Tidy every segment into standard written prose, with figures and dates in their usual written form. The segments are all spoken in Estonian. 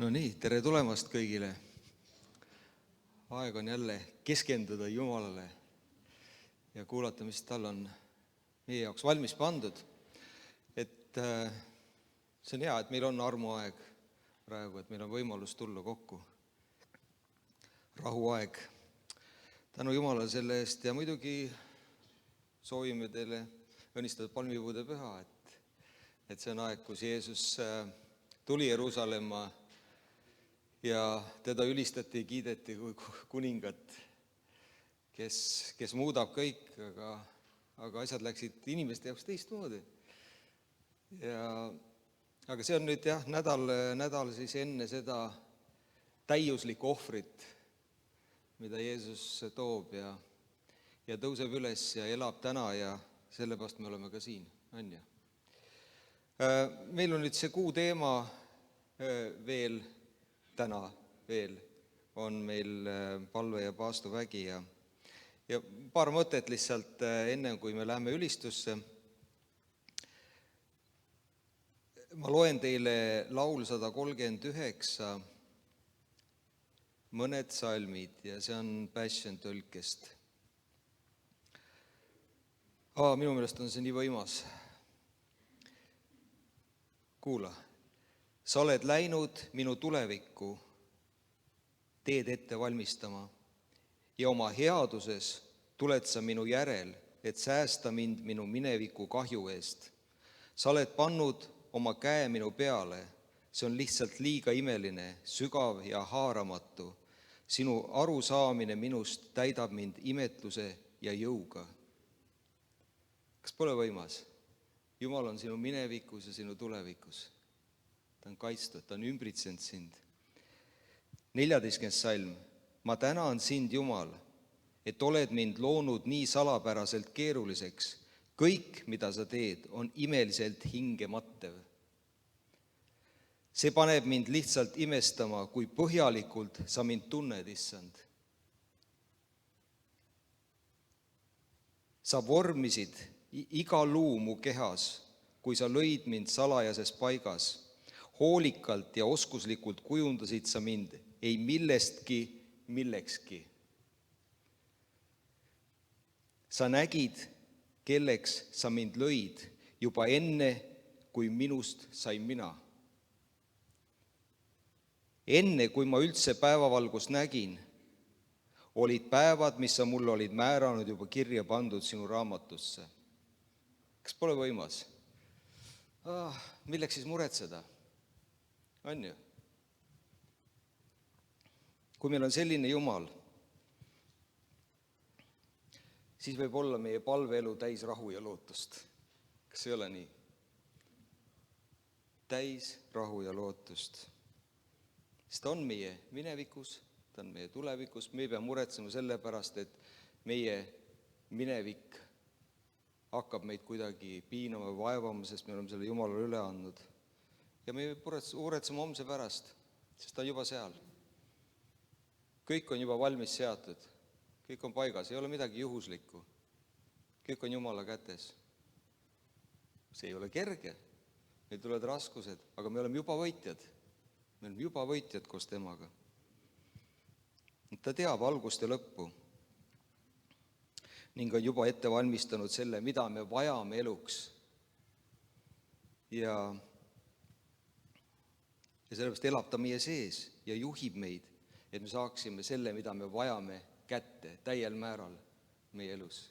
No nii, tere tulemast kõigile. Aeg on jälle keskenduda Jumalale ja kuulata, mis tal on meie jaoks valmis pandud. See on hea, et meil on armuaeg praegu, et meil on võimalus tulla kokku. Rahuaeg. Tänu Jumalale selle eest ja muidugi soovime teile õnnistada palmipuude püha, et see on aeg, kus Jeesus tuli Jeruusalemma ja teda ülistati ja kiideti kui kuningat, kes muudab kõik, aga asjad läksid inimeste jaoks teistmoodi. Aga see on nüüd nädal siis enne seda täiuslikku ohvrit, mida Jeesus toob ja tõuseb üles ja elab täna ja sellepärast me oleme ka siin, on ju. Meil on nüüd see kuu teema veel, täna veel on meil palve ja paastuvägi ja paar mõtet lihtsalt enne, kui me läheme ülistusse. Ma loen teile laul 139, mõned salmid ja see on Passion tõlkest. Minu meelest on see nii võimas. Kuula. Sa oled läinud minu tulevikku teed ette valmistama ja oma headuses tuled sa minu järel, et säästa mind minu mineviku kahju eest. Sa oled pannud oma käe minu peale, see on lihtsalt liiga imeline, sügav ja haaramatu. Sinu arusaamine minust täidab mind imetluse ja jõuga. Kas pole võimas? Jumal on sinu minevikus ja sinu tulevikus. Ta on kaitstud, ta on ümbritsenud sind. 14. salm. Ma tänan sind, Jumal, et oled mind loonud nii salapäraselt keeruliseks. Kõik, mida sa teed, on imeliselt hingemattev. See paneb mind lihtsalt imestama, kui põhjalikult sa mind tunned, Issand. Sa vormisid iga luu mu kehas, kui sa lõid mind salajases paigas. Hoolikalt ja oskuslikult kujundasid sa mind, ei millestki millekski. Sa nägid, kelleks sa mind lõid, juba enne, kui minust sain mina. Enne, kui ma üldse päevavalgust nägin, olid päevad, mis sa mulle olid määranud juba kirja pandud sinu raamatusse. Kas pole võimas? Milleks siis muretseda? On ju? Kui meil on selline Jumal, siis võib olla meie palveelu täis rahu ja lootust. Kas ei ole nii? Täis rahu ja lootust. Sest ta on meie minevikus, ta on meie tulevikus, me ei pea muretsema selle pärast, et meie minevik hakkab meid kuidagi piinama või vaevama, sest me oleme selle Jumalale üle andnud. Ja me muretseme homse pärast, sest ta on juba seal. Kõik on juba valmis seatud, kõik on paigas, ei ole midagi juhuslikku. Kõik on Jumala kätes. See ei ole kerge, meil tulevad raskused, aga me oleme juba võitjad. Me oleme juba võitjad koos temaga. Ta teab algust ja lõppu ning on juba ette valmistanud selle, mida me vajame eluks. Ja sellepärast elab ta meie sees ja juhib meid, et me saaksime selle, mida me vajame kätte täiel määral meie elus.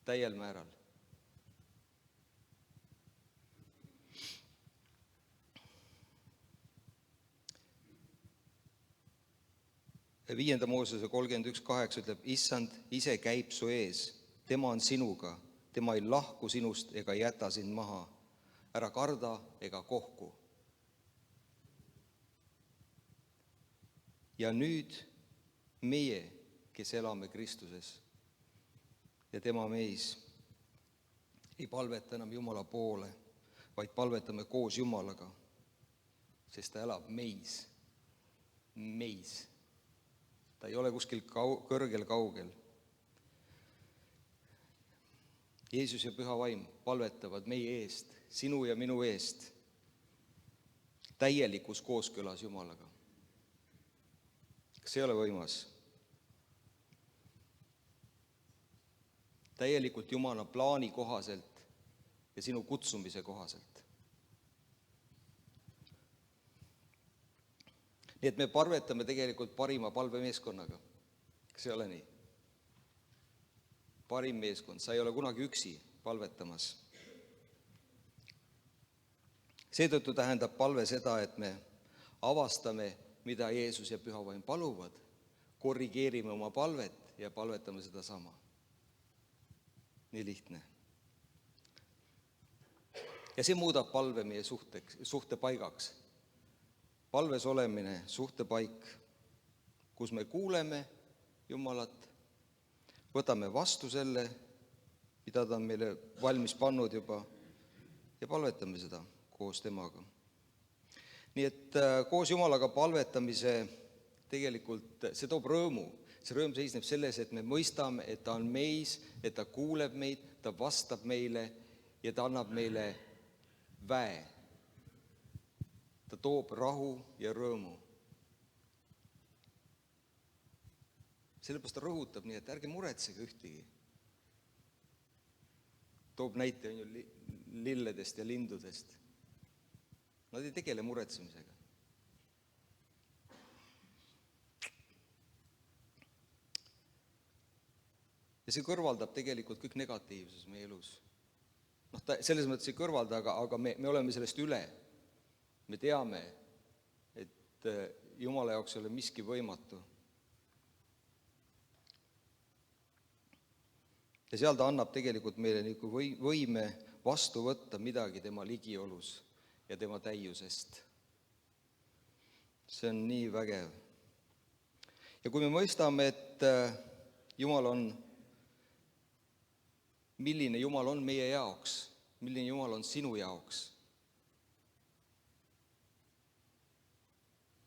Täiel määral. Viienda Moosese 31.8 ütleb, Issand ise käib su ees, tema on sinuga, tema ei lahku sinust ega jäta sind maha. Ära karda ega kohku. Ja nüüd meie, kes elame Kristuses ja tema meis, ei palveta enam Jumala poole, vaid palvetame koos Jumalaga, sest ta elab meis. Meis. Ta ei ole kuskil kõrgel kaugel. Jeesus ja Püha Vaim palvetavad meie eest, sinu ja minu eest. täielikus kooskõlas Jumalaga. kas ei ole võimas? Täielikult Jumala plaani kohaselt ja sinu kutsumise kohaselt. Nii et me palvetame tegelikult parima palvemeeskonnaga. kas ei ole nii? Parim meeskond, sa ei ole kunagi üksi palvetamas. Seetõttu tähendab palve seda, et me avastame, mida Jeesus ja Pühavaim paluvad, korrigeerime oma palvet ja palvetame sedasama. Nii lihtne. Ja see muudab palve meie suhtepaigaks. Palves olemine, suhtepaik, kus me kuuleme Jumalat, võtame vastu selle, mida ta on meile valmis pannud juba, ja palvetame seda koos temaga. Nii et koos Jumalaga palvetamise tegelikult see toob rõõmu. See rõõm seisneb selles, et me mõistame, et ta on meis, et ta kuuleb meid, ta vastab meile ja ta annab meile väe. Ta toob rahu ja rõõmu. Sellepärast ta rõhutab nii, et ärge muretsege ühtegi. Toob näite lilledest ja lindudest. Nad ei tegele muretsemisega. Ja see kõrvaldab tegelikult kõik negatiivsus meie elus. Selles mõttes ei kõrvalda, aga me oleme sellest üle. Me teame, et Jumala jaoks ei ole miski võimatu. Ja seal ta annab tegelikult meile võime vastu võtta midagi tema ligiolus ja tema täiusest. See on nii vägev. Ja kui me mõistame, et Jumal on, milline Jumal on meie jaoks, milline Jumal on sinu jaoks,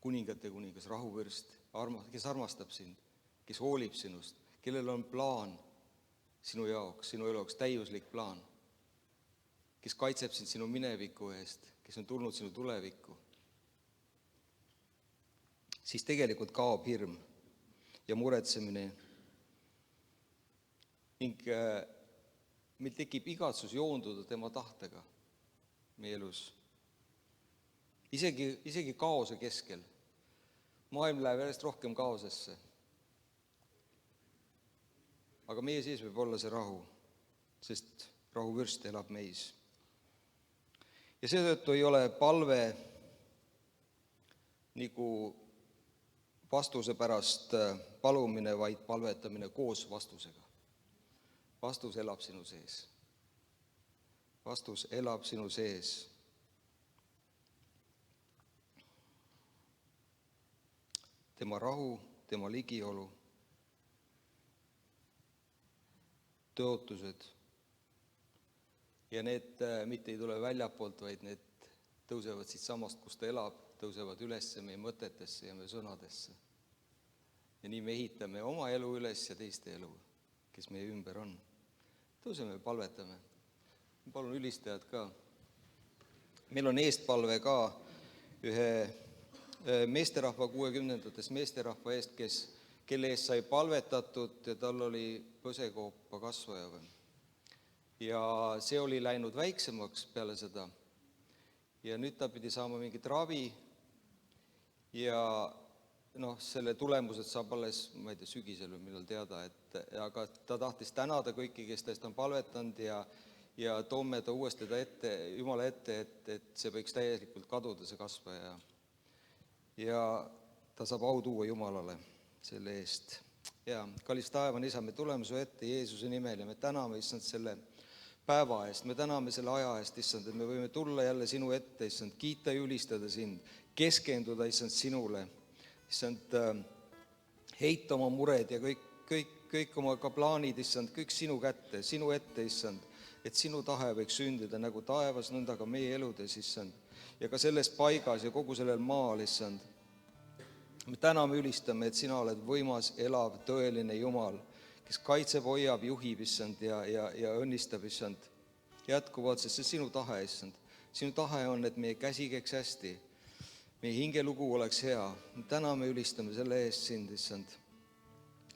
kuningate kuningas, rahuvürst, kes armastab sind, kes hoolib sinust, kellel on plaan sinu jaoks, sinu elu jaoks täiuslik plaan, kes kaitseb sind sinu mineviku eest, kes on tulnud sinu tulevikku, siis tegelikult kaob hirm ja muretsemine ning meil tekib igatsus joonduda tema tahtega meie elus. Isegi kaose keskel. Maailm läheb järjest rohkem kaosesse. Aga meie sees võib olla see rahu, sest rahuvürst elab meis. Ja seetõttu ei ole palve nagu vastuse pärast palumine, vaid palvetamine koos vastusega. Vastus elab sinu sees. Vastus elab sinu sees. Tema rahu, tema ligiolu, tõotused. Ja need mitte ei tule väljapoolt, vaid need tõusevad siit samast, kus ta elab, tõusevad üles meie mõtetesse ja meie sõnadesse. Ja nii me ehitame oma elu üles ja teiste elu, kes meie ümber on. Tõuseme ja palvetame. Palun ülistajad ka. Meil on eestpalve ka ühe meesterahva 60-ndates meesterahva eest, kelle eest sai palvetatud ja tal oli põsekoopa kasvaja. Ja see oli läinud väiksemaks peale seda. Ja nüüd ta pidi saama mingit ravi ja selle tulemused saab alles, ma ei tea, sügisel või millal teada, aga ta tahtis tänada kõiki, kes ta on palvetanud ja toome ta uuesti ette, Jumala ette, et see võiks täielikult kaduda, see kasvaja. Ja ta saab au tuua Jumalale selle eest. Ja kallis taevane Isa, me tuleme su ette Jeesuse nimel ja me täname, issand, selle päeva eest, me täname selle aja eest, issand, et me võime tulla jälle sinu ette, issand, kiita ja ülistada sind, keskenduda, issand, sinule. Issand, heita oma mured ja kõik oma ka plaanid, issand, kõik sinu kätte, sinu ette, issand, et sinu tahe võiks sündida nagu taevas, nõnda ka meie eludes, issand, ja ka selles paigas ja kogu sellel maal, issand. Me täname ülistame, et sina oled võimas, elav, tõeline Jumal, kes kaitseb, hoiab, juhib, issand, ja õnnistab, issand, jätkuvalt, sest see sinu tahe, issand. Sinu tahe on, et meie käsi käiks hästi. meie hingelugu oleks hea. Täna me ülistame selle eest sind, issand.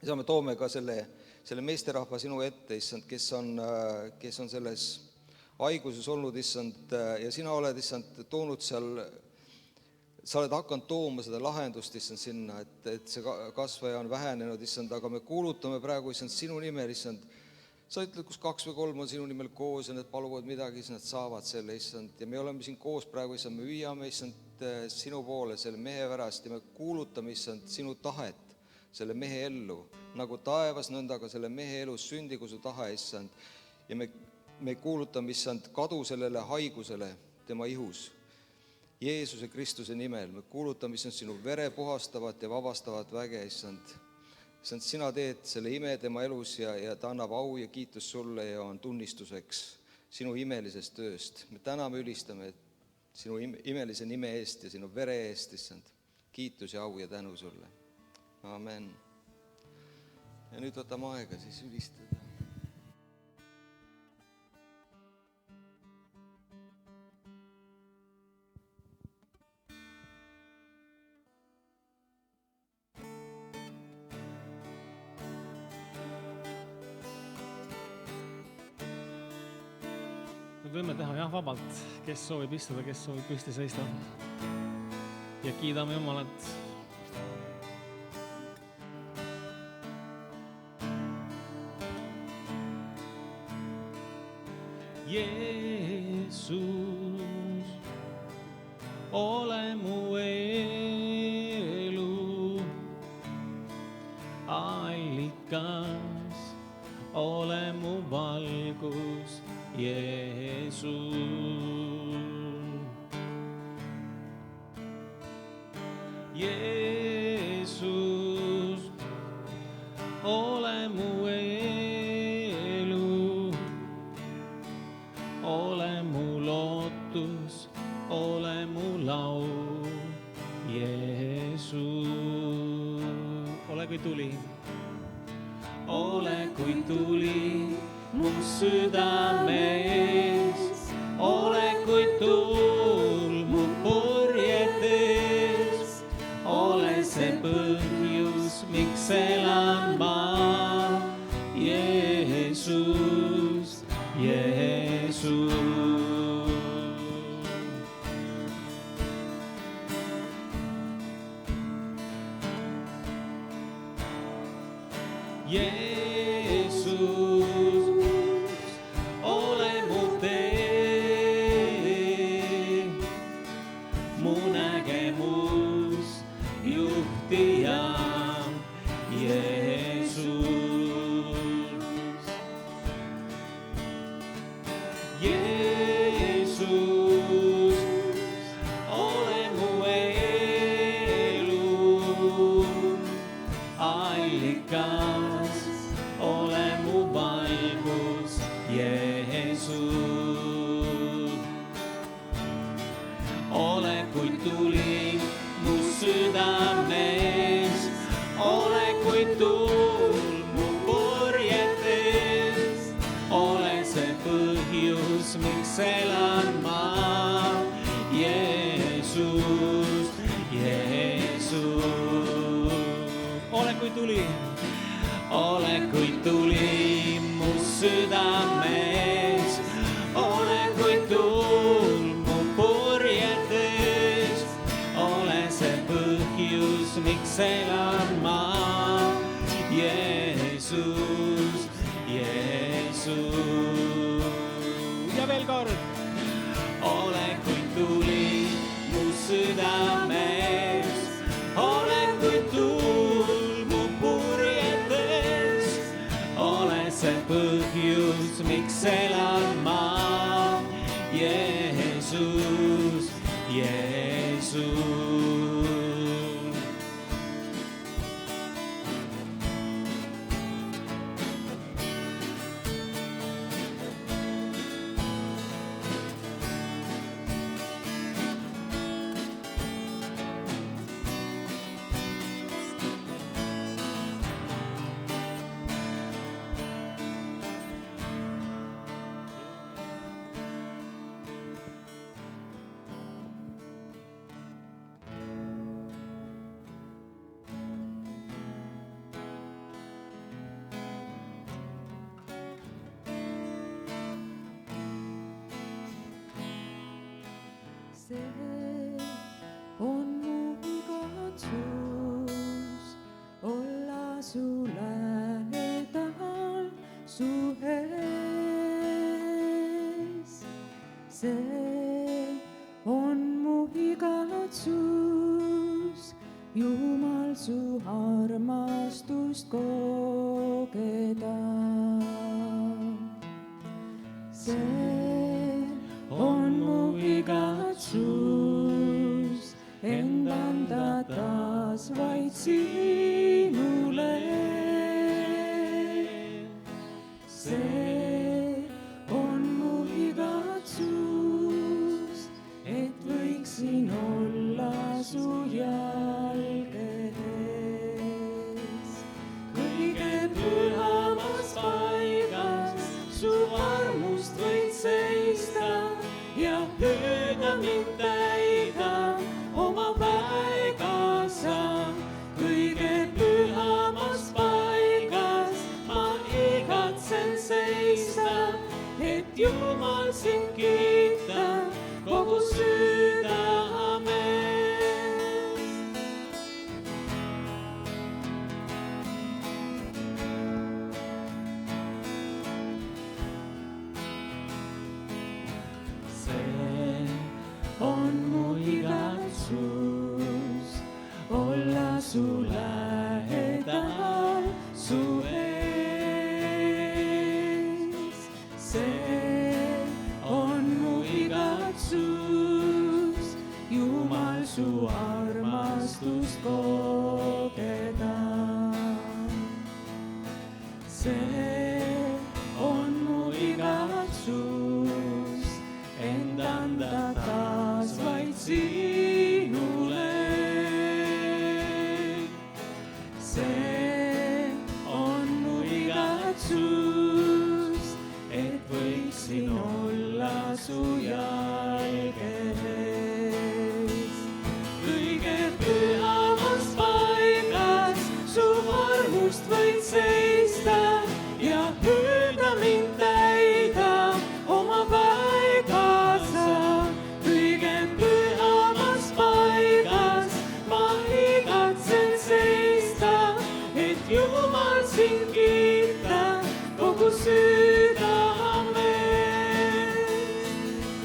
Ja me toome ka selle meesterahva sinu ette, issand, kes on selles haiguses olnud, issand, ja sina oled, issand, toonud seal, sa oled hakanud tooma seda lahendust, issand, sinna, et see kasvaja on vähenenud, issand, aga me kuulutame praegu, issand, sinu nimel, issand. Sa ütled, kus 2 või 3 on sinu nimel koos ja need paluvad midagi, siis nad saavad selle, issand. Ja me oleme siin koos praegu, issand, me hüüame, issand, sinu poole selle mehe pärast ja me kuulutame, issand, sinu tahet selle mehe ellu. Nagu taevas, nõnda ka selle mehe elus sündigu su tahe, issand. Ja me kuulutame, issand, kadu sellele haigusele tema ihus. Jeesuse Kristuse nimel me kuulutame, issand, sinu vere puhastavat ja vabastavat väge, issand. Issand, sina teed selle ime tema elus ja ta annab au ja kiitus sulle ja on tunnistuseks sinu imelisest tööst. Me täna me ülistame sinu imelise nime eest ja sinu vere eest, issand. Kiitus ja au ja tänu sulle. Amen. Ja nüüd võtame aega siis ülistada. Me võime teha vabalt, kes soovib istuda, kes soovib püsti seista. Ja kiidame Jumalat. Jeesus, ole mu elu allikas, ole mu valgus, Jeesus. Jeesus, ole mu elu, ole mu lootus, ole mu laul, Jeesus. Ole kui tuli, ole kui tuli mu südames, ole kui tuul mu purjetes, ole see põhjus, miks elan ma, Jeesus, Jeesus. see on mu igatsus olla su lähedal su ees. See on mu igatsus, Jumal, su armastust kogeda. See on mu igatsus, end anda taas vaid sinule. See on mu igatsus, et võiksin olla su jalgedes. Kõige pühamas paigas su armust võid seista ja püüda mind täida oma väega sa. Kõige pühamas paigas ma igatsen seista, et Jumal sind kiita kogu südamest. See on mu igatsus olla su lähedal su ees. See on mu igatsus, Jumal, su armastust kogeda. See on mu igatsus, end anda taas vaid sinule. See on mu igatsus, et võiksin olla su jalgedes. Kõige pühamas paigas su armust võid seista ja püüda mind täida oma väega sa. Kõige pühamas paigas ma igatsen seista, et Jumal sind kiita kogu südamest.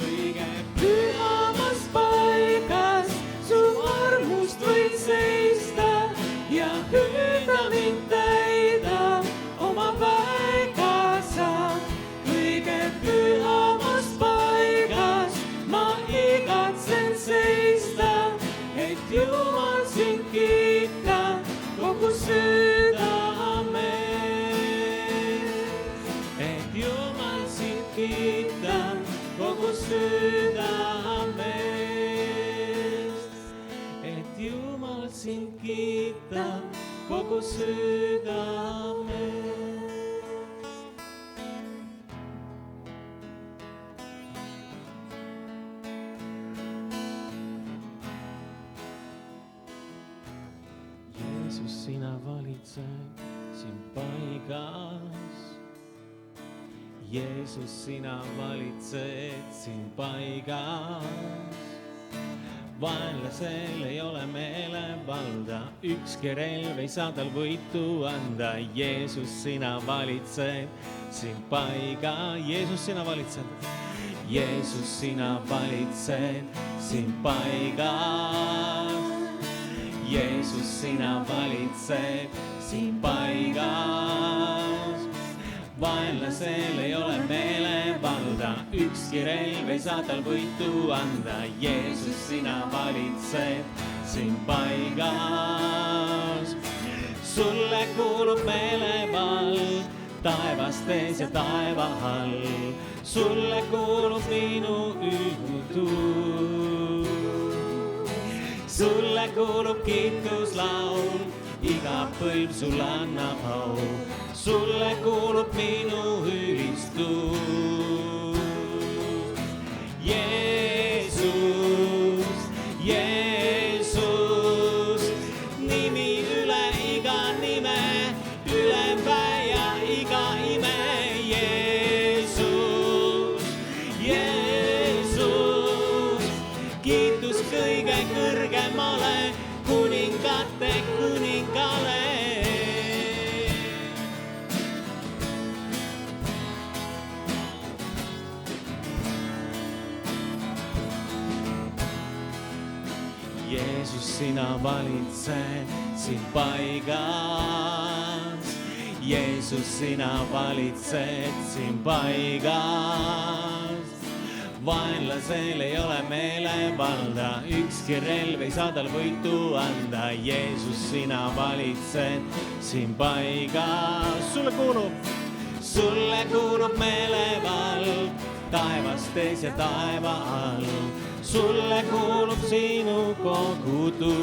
Kõige pühamas paigas su armust võid seista ja püüda mind täida oma väega sa. Kõige pühamas paigas ma igatsen seista, et Jumal sind kiita kogu südamest. Et Jumal sind kiita kogu südamest. Et Jumal sind kiita kogu südamest. Jeesus, sina valitsed siin paigas. Jeesus, sina valitsed siin paigas. Vaenlasel ei ole meelevalda, ükski relv ei saa tal võitu anda. Jeesus, sina valitsed siin paigas. Jeesus, sina valitsed. Jeesus, sina valitsed siin paigas. Jeesus, sina valitsed siin paigas. Vaenlasel ei ole meelevalda, ükski relv ei saa tal võitu anda. Jeesus, sina valitsed siin paigas. Sulle kuulub meelevald taevastes ja taeva all. Sulle kuulub minu ühutus. Sulle kuulub kiituslaul, iga põlv sul annab au. Sulle kuulub minu ülistus. Jeesus, Jeesus, nimi üle iga nime, ülemväe ja iga ime. Jeesus, Jeesus, Jeesus, sina valitsed siin paigas. Jeesus, sina valitsed siin paigas. Vaenlasel ei ole meelevalda, ükski relv ei saa tal võitu anda. Jeesus, sina valitsed siin paigas. Sulle kuulub meelevald taevastes ja taeva all. Sulle kuulub sinu kogudus.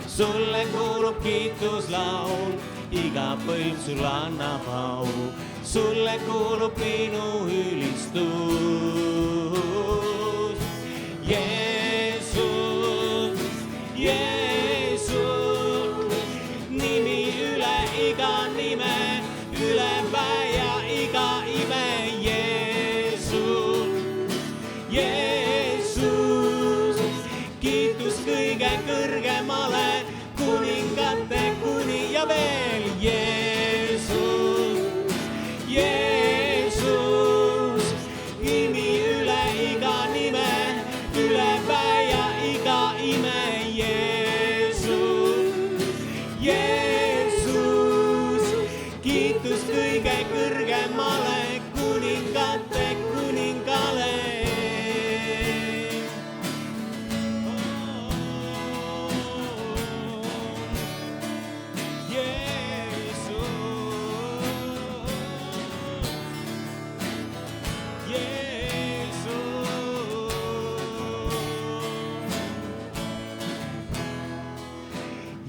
Sulle kuulub kiituslaul, iga põlv sulle annab au. Sulle kuulub minu ülistus. Jeesus, Jeesus, nimi üle iga nime, üle väe ja iga ime. Jeesus, Jeesus, kiitus kõige kõrgemale, kuningate kuni ja veel. Jeesus, Jeesus, nimi üle iga nime, üle väe ja iga ime. Jeesus, Jeesus, kiitus kõige kõrgemale, kuningate kuningale.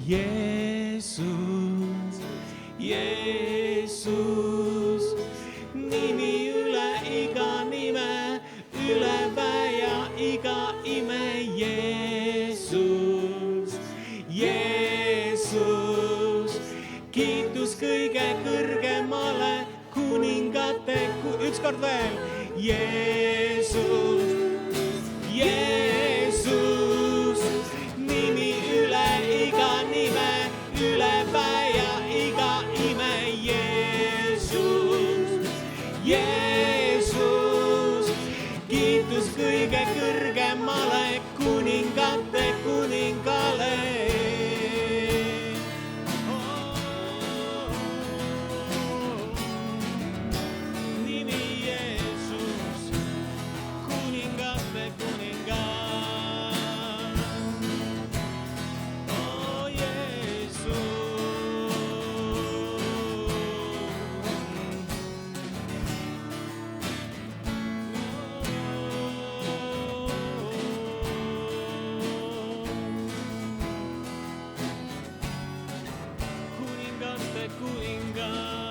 Jeesus, Jeesus, nimi üle iga nime, üle väe ja iga ime. Jeesus, Jeesus, kiitus kõige kõrgemale, kuningate ükskord veel. Jeesus, Jeesus, nimi üle iga nime, üle väe ja iga ime. Jeesus, Jeesus, kiitus kõige kõrgemale, kuningate kuningale. Nimi Jeesus, kuningate kuningas. Oh Jeesus. Kuningaste kuningas.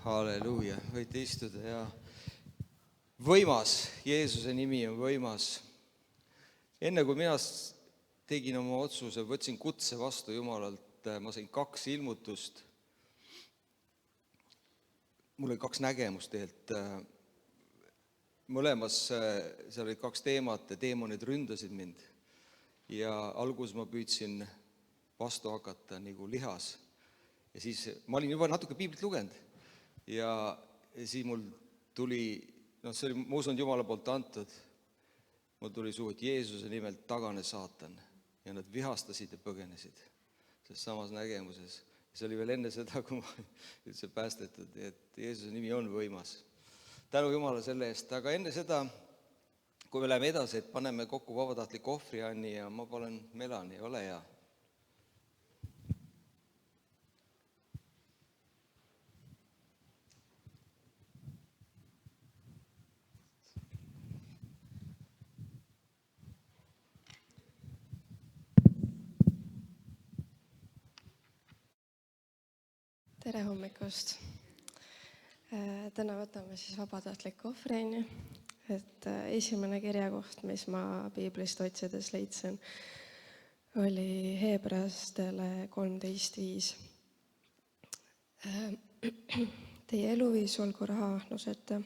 Halleluuja, võite istuda ja võimas, Jeesuse nimi on võimas. Enne kui mina tegin oma otsuse, võtsin kutse vastu Jumalalt, ma sain 2 ilmutust. Mul oli 2 nägemust tegelikult. Mõlemas seal olid 2 teemat ja teemonid ründasid mind. Ja alguses ma püüdsin vastu hakata nagu lihas. Ja siis ma olin juba natuke piiblit lugenud. Ja siis mul tuli, see oli, ma usun, Jumala poolt antud, mul tuli suhu, et Jeesuse nimelt tagane saatan. Ja nad vihastasid ja põgenesid selles samas nägemuses. See oli veel enne seda, kui ma üldse päästetud, et Jeesuse nimi on võimas. Tänu Jumala selle eest, aga enne seda, kui me läheme edasi, et paneme kokku vabatahtlik ohvri Anni ja ma panen Melani, ole hea. Tere hommikust! Täna võtame siis vabatahtliku ohvri, et esimene kirjakoht, mis ma piiblist otsides leidsin, oli Heebrastele 13.5. teie eluviis olgu rahaahnuseta.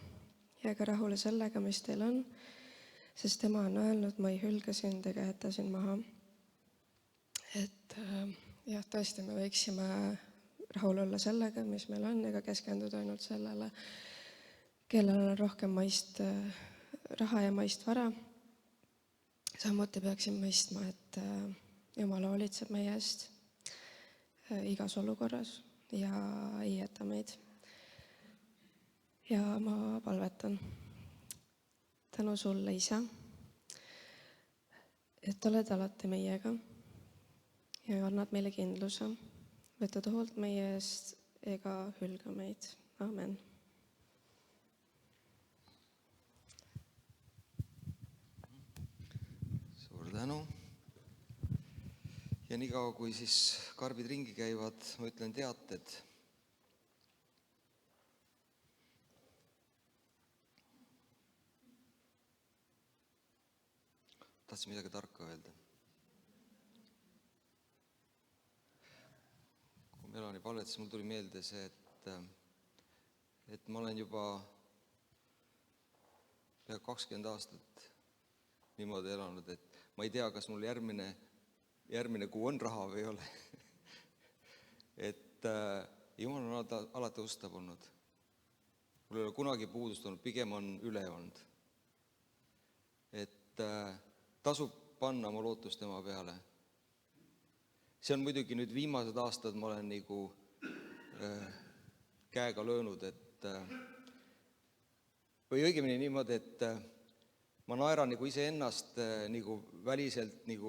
Jääge rahule sellega, mis teil on, sest tema on öelnud, ma ei hülga sind ega jäta sind maha. Et jah, tõesti, me võiksime rahul olla sellega, mis meil on, ega keskenduda ainult sellele, kellel on rohkem maist raha ja maist vara. Samuti peaksime mõistma, et Jumal hoolitseb meie eest igas olukorras ja ei jäta meid. Ja ma palvetan tänu sulle, Isa, et oled alati meiega ja annad meile kindluse, võtad hoolt meie eest ega hülga meid. Amen. Suur tänu. Ja niikaua, kui siis karbid ringi käivad, ma ütlen teated. Tahtsin midagi tarka öelda. Kui Melani palvetas, mul tuli meelde see, et ma olen juba pea 20 aastat niimoodi elanud, et ma ei tea, kas mul järgmine kuu on raha või ei ole. Et Jumal on alati ustav olnud. Mul ei ole kunagi puudust olnud, pigem on üle olnud. Et tasub panna oma lootust tema peale. See on muidugi nüüd viimased aastad, ma olen nagu käega löönud, või õigemini niimoodi, et ma naeran nagu iseennast nagu väliselt nagu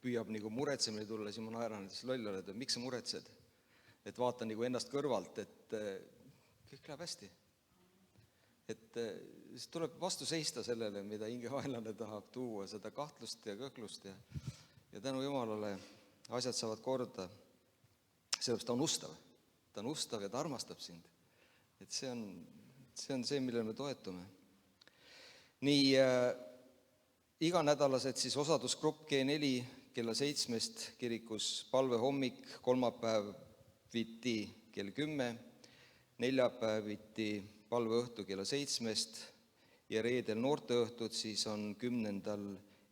püüab nagu muretsemine tulla, siis ma naeran, et loll oled, et miks sa muretsed? Et vaatan nagu ennast kõrvalt, et kõik läheb hästi. Et siis tuleb vastu seista sellele, mida hingevaenlane tahab tuua, seda kahtlust ja kõhklust ja tänu Jumalale asjad saavad korda. Sellepärast ta on ustav. Ta on ustav ja ta armastab sind. Et see on see, millele me toetume. Nii iganädalased siis osadusgrupp G4 kella 7 kirikus palvehommik, kolmapäeviti kell 10, neljapäeviti palveõhtu kella 7 ja reedel noorteõhtud siis on 10.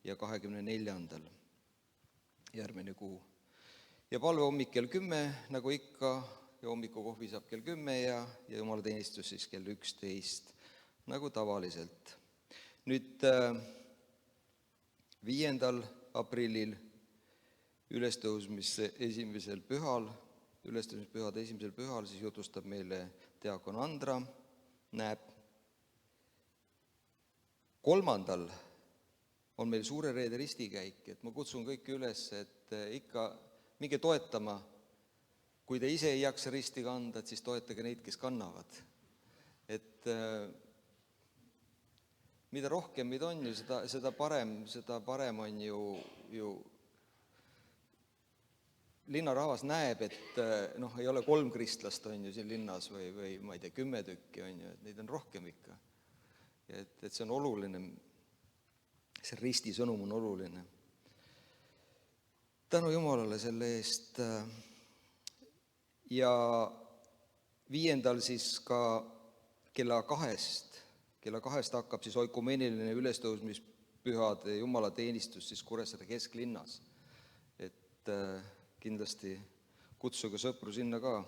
ja 24. järgmine kuu. Ja palvehommik kell 10, nagu ikka, ja hommikukohvi saab kell 10 ja jumalateenistus siis kell 11, nagu tavaliselt. Nüüd 5. aprillil ülestõusmispühade esimesel pühal siis jutustab meile diakon Andra Näeb. 3. on meil Suure Reede ristikäik, et ma kutsun kõiki üles, et ikka minge toetama. Kui te ise ei jaksa risti kanda, siis toetage neid, kes kannavad. Et mida rohkem meid on ju, seda parem on ju linnarahvas näeb, et ei ole 3 kristlast on ju siin linnas või ma ei tea, 10 tükki on ju, et neid on rohkem ikka. Et see on oluline, see risti sõnum on oluline. Tänu Jumalale selle eest. Ja 5. siis ka kella 2 hakkab siis oikumeeniline ülestõusmispühade jumalateenistus siis Kuressaare kesklinnas. Et kindlasti kutsuge sõpru sinna ka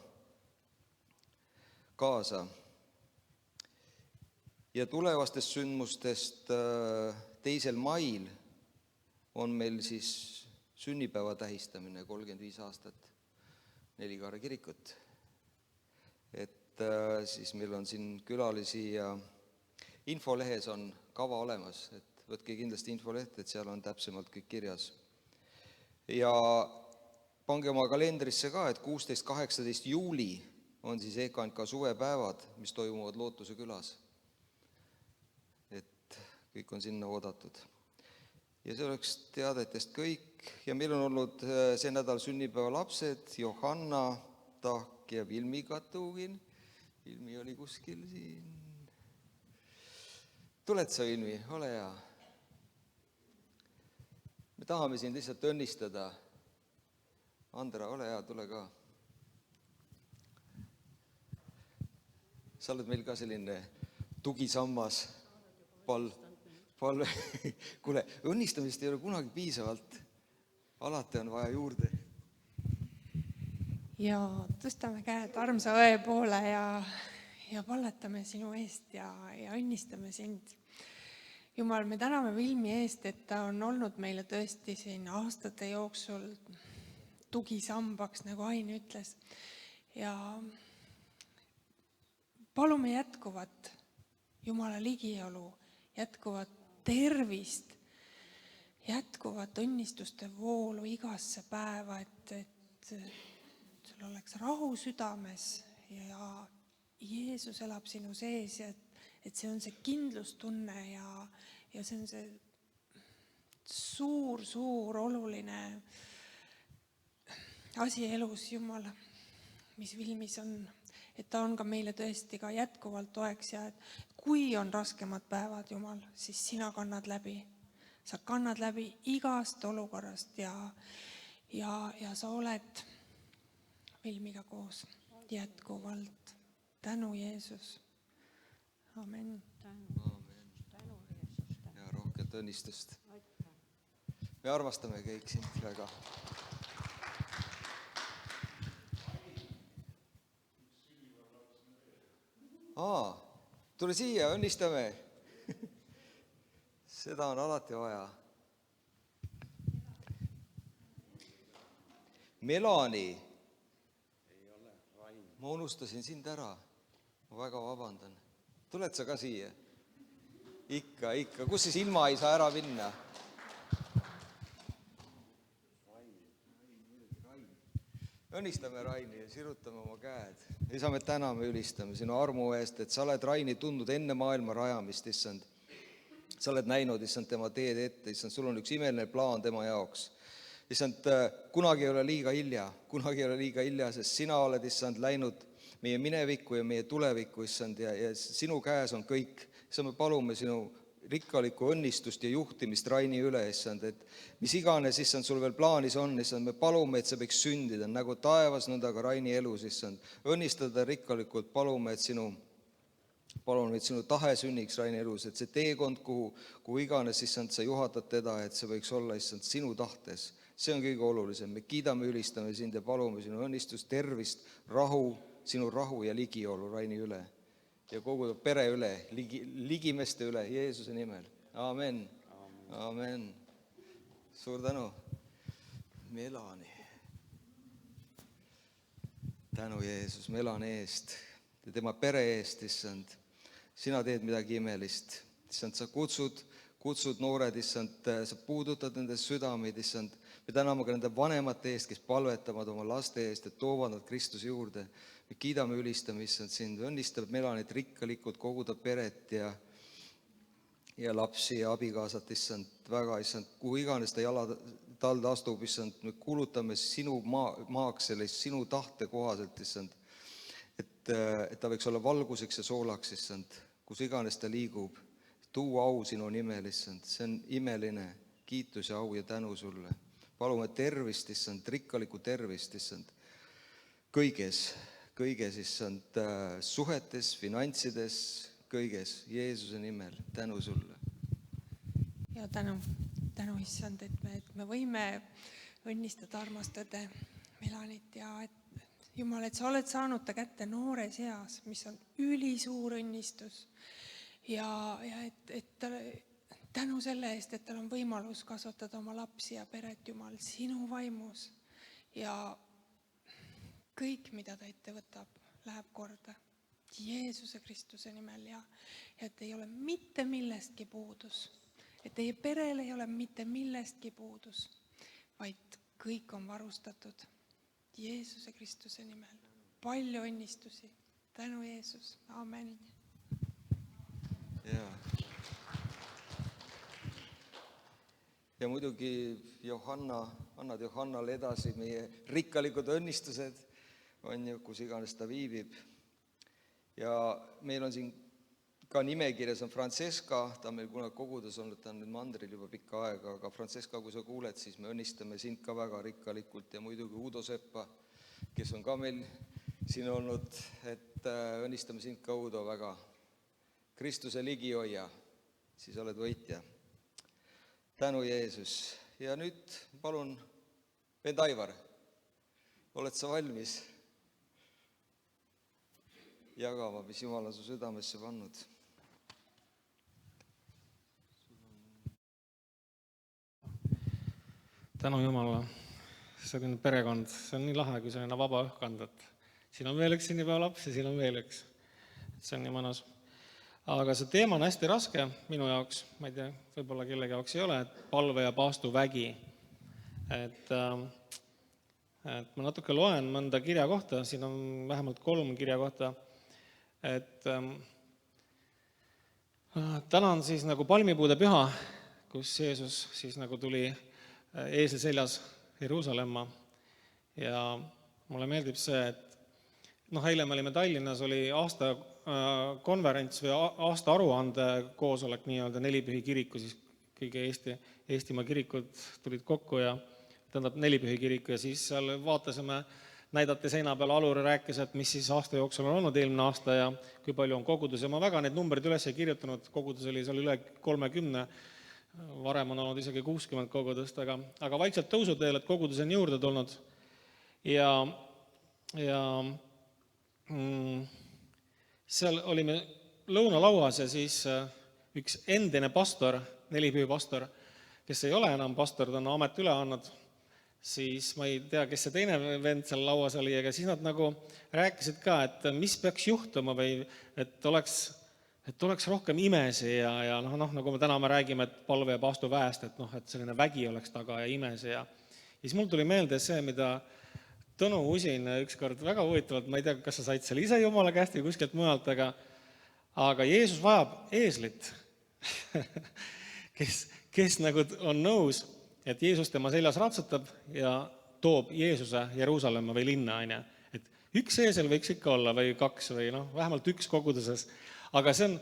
kaasa. Ja tulevastest sündmustest 2. mail on meil siis sünnipäeva tähistamine, 35 aastat Nelikaare kirikut. Et siis meil on siin külalisi ja infolehes on kava olemas, et võtke kindlasti infoleht, et seal on täpsemalt kõik kirjas. Ja pange oma kalendrisse ka, et 16-18 juuli on siis EKNK suvepäevad, mis toimuvad Lootuse külas. Et kõik on sinna oodatud. Ja see oleks teadetest kõik. Ja meil on olnud see nädal sünnipäeva lapsed, Johanna Tahk ja Vilmi Katugin. Vilmi oli kuskil siin. Tuled sa, Vilmi, ole hea. Me tahame sind lihtsalt õnnistada. Andra, ole hea, tule ka. sa oled meil ka selline tugisammas, palve. Kuule, õnnistamist ei ole kunagi piisavalt, alati on vaja juurde. Ja tõstame käed armsa õe poole ja palvetame sinu eest ja õnnistame sind. Jumal, me täname Vilmi eest, et ta on olnud meile tõesti siin aastate jooksul tugisambaks, nagu Ain ütles. Ja palume jätkuvat Jumala ligiolu, jätkuvat tervist, jätkuvat õnnistuste voolu igasse päeva, et sul oleks rahu südames ja Jeesus elab sinu sees ja et see on see kindlustunne ja see on see suur oluline asi elus, Jumal, mis Vilmis on, et ta on ka meile tõesti ka jätkuvalt toeks ja et kui on raskemad päevad, Jumal, siis sina kannad läbi. Sa kannad läbi igast olukorrast ja sa oled Vilmiga koos jätkuvalt. Tänu, Jeesus. Amen. Ja rohkelt õnnistust. Me armastame kõik sind väga. Tule siia, õnnistame. Seda on alati vaja. Melani. Ma unustasin sind ära. Ma väga vabandan. Tuled sa ka siia? Ikka. Kus siis ilma ei saa ära minna? Õnnistame Raini ja sirutame oma käed. Isa, me täname, ülistame sinu armu eest, et sa oled Raini tundnud enne maailma rajamist, issand. Sa oled näinud, issand, tema teed ette, issand, sul on üks imeline plaan tema jaoks. Issand, kunagi ei ole liiga hilja, sest sina oled, issand, läinud meie minevikku ja meie tulevikku, issand, ja sinu käes on kõik. Issand, me palume sinu rikkalikku õnnistust ja juhtimist Raini üle, issand, et mis iganes, issand, sul veel plaanis on, issand, me palume, et see võiks sündida, nagu taevas, nõnda ka Raini elus, issand. Õnnistada rikkalikult, palume, et sinu tahe sünniks Raini elus, et see teekond, kuhu iganes, issand, sa juhatad teda, et see võiks olla, issand, sinu tahtes. See on kõige olulisem. Me kiidame, ülistame sind ja palume sinu õnnistust, tervist, rahu, sinu rahu ja ligiolu Raini üle ja kogu pere üle, ligimeste üle, Jeesuse nimel. Amen. Suur tänu. Melani. Tänu, Jeesus, Melani eest ja tema pere eest, issand. Sina teed midagi imelist. Issand, sa kutsud noored, issand, sa puudutad nende südameid, issand. Me täname ka nende vanemate eest, kes palvetavad oma laste eest, et toovad nad Kristuse juurde. Me kiidame, ülistame, issand, sind. Õnnistab Melanit rikkalikult, kogu ta peret ja lapsi ja abikaasat, issand, väga, issand, kuhu iganes ta jalad talde astub, issand, me kuulutame sinu maaks sellest, sinu tahte kohaselt, issand, et ta võiks olla valguseks ja soolaks, issand, kus iganes ta liigub. Tuua au sinu nimel, issand, see on imeline, kiitus ja au ja tänu sulle. Palume tervist, issand, rikkalikku tervist, issand, kõiges, issand, suhetes, finantsides, kõiges, Jeesuse nimel, tänu sulle. Ja tänu, issand, et me võime õnnistada armastada Melanit ja et Jumal, et sa oled saanud ta kätte noores eas, mis on ülisuur õnnistus ja et tänu selle eest, et tal on võimalus kasvatada oma lapsi ja peret, Jumal, sinu vaimus ja kõik, mida ta ette võtab, läheb korda Jeesuse Kristuse nimel ja et ei ole mitte millestki puudus, et teie perel ei ole mitte millestki puudus, vaid kõik on varustatud Jeesuse Kristuse nimel. Palju õnnistusi. Tänu, Jeesus. Amen. Ja muidugi annad Johannale edasi meie rikkalikud õnnistused, on ju, kus iganes ta viibib. Ja meil on siin ka nimekirjas on Francesca, ta on meil kunagi kogudes olnud, ta on nüüd mandril juba pikka aega, aga Francesca, kui sa kuuled, siis me õnnistame sind ka väga rikkalikult ja muidugi Udo Seppa, kes on ka meil siin olnud, et õnnistame sind ka, Uudo, väga. Kristuse ligi hoia, siis oled võitja. Tänu, Jeesus. Ja nüüd palun, vend Aivar, oled sa valmis jagama, mis Jumal on su südamesse pannud? Tänu Jumala, selline perekond, see on nii lahe, kui selline vaba õhkkond, et siin on veel üks sünnipäevalaps ja siin on veel üks. See on nii mõnus. Aga see teema on hästi raske minu jaoks, ma ei tea, võib-olla kellegi jaoks ei ole, et palve ja paastuvägi. Et ma natuke loen mõnda kirja kohta, siin on vähemalt 3 kirja kohta, et täna on siis nagu palmipuude püha, kus Jeesus siis nagu tuli eesli seljas Jeruusalemma ja mulle meeldib see, et eile me olime Tallinnas, oli aasta konverents või aasta aruande koosolek nii-öelda Nelipühi kiriku, siis kõige Eestimaa kirikud tulid kokku ja tähendab Nelipühi kiriku ja siis seal vaatasime, näidati seina peal, Alur rääkis, et mis siis aasta jooksul on olnud eelmine aasta ja kui palju on kogudus ja ma väga need numbrid üles ei kirjutanud, kogudus oli seal üle 30, varem on olnud isegi 60 kogudust, aga vaikselt tõusuteel, et kogudus on juurde tulnud ja seal olime lõunalauas ja siis üks endine pastor, Nelipühi pastor, kes ei ole enam pastor, ta on amet üle andnud, siis ma ei tea, kes see teine vend seal lauas oli, aga siis nad nagu rääkisid ka, et mis peaks juhtuma või et oleks rohkem imesi ja nagu me täna räägime, et palve ja paastu väest, et selline vägi oleks taga ja imesi ja siis mul tuli meelde see, mida Tõnu Usin ükskord väga huvitavalt, ma ei tea, kas sa said seal ise Jumala käest või kuskilt mujalt, aga Jeesus vajab eeslit, kes nagu on nõus, et Jeesus tema seljas ratsutab ja toob Jeesuse Jeruusalemma või linna, et üks eesel võiks ikka olla või 2 või vähemalt 1 koguduses, aga see on,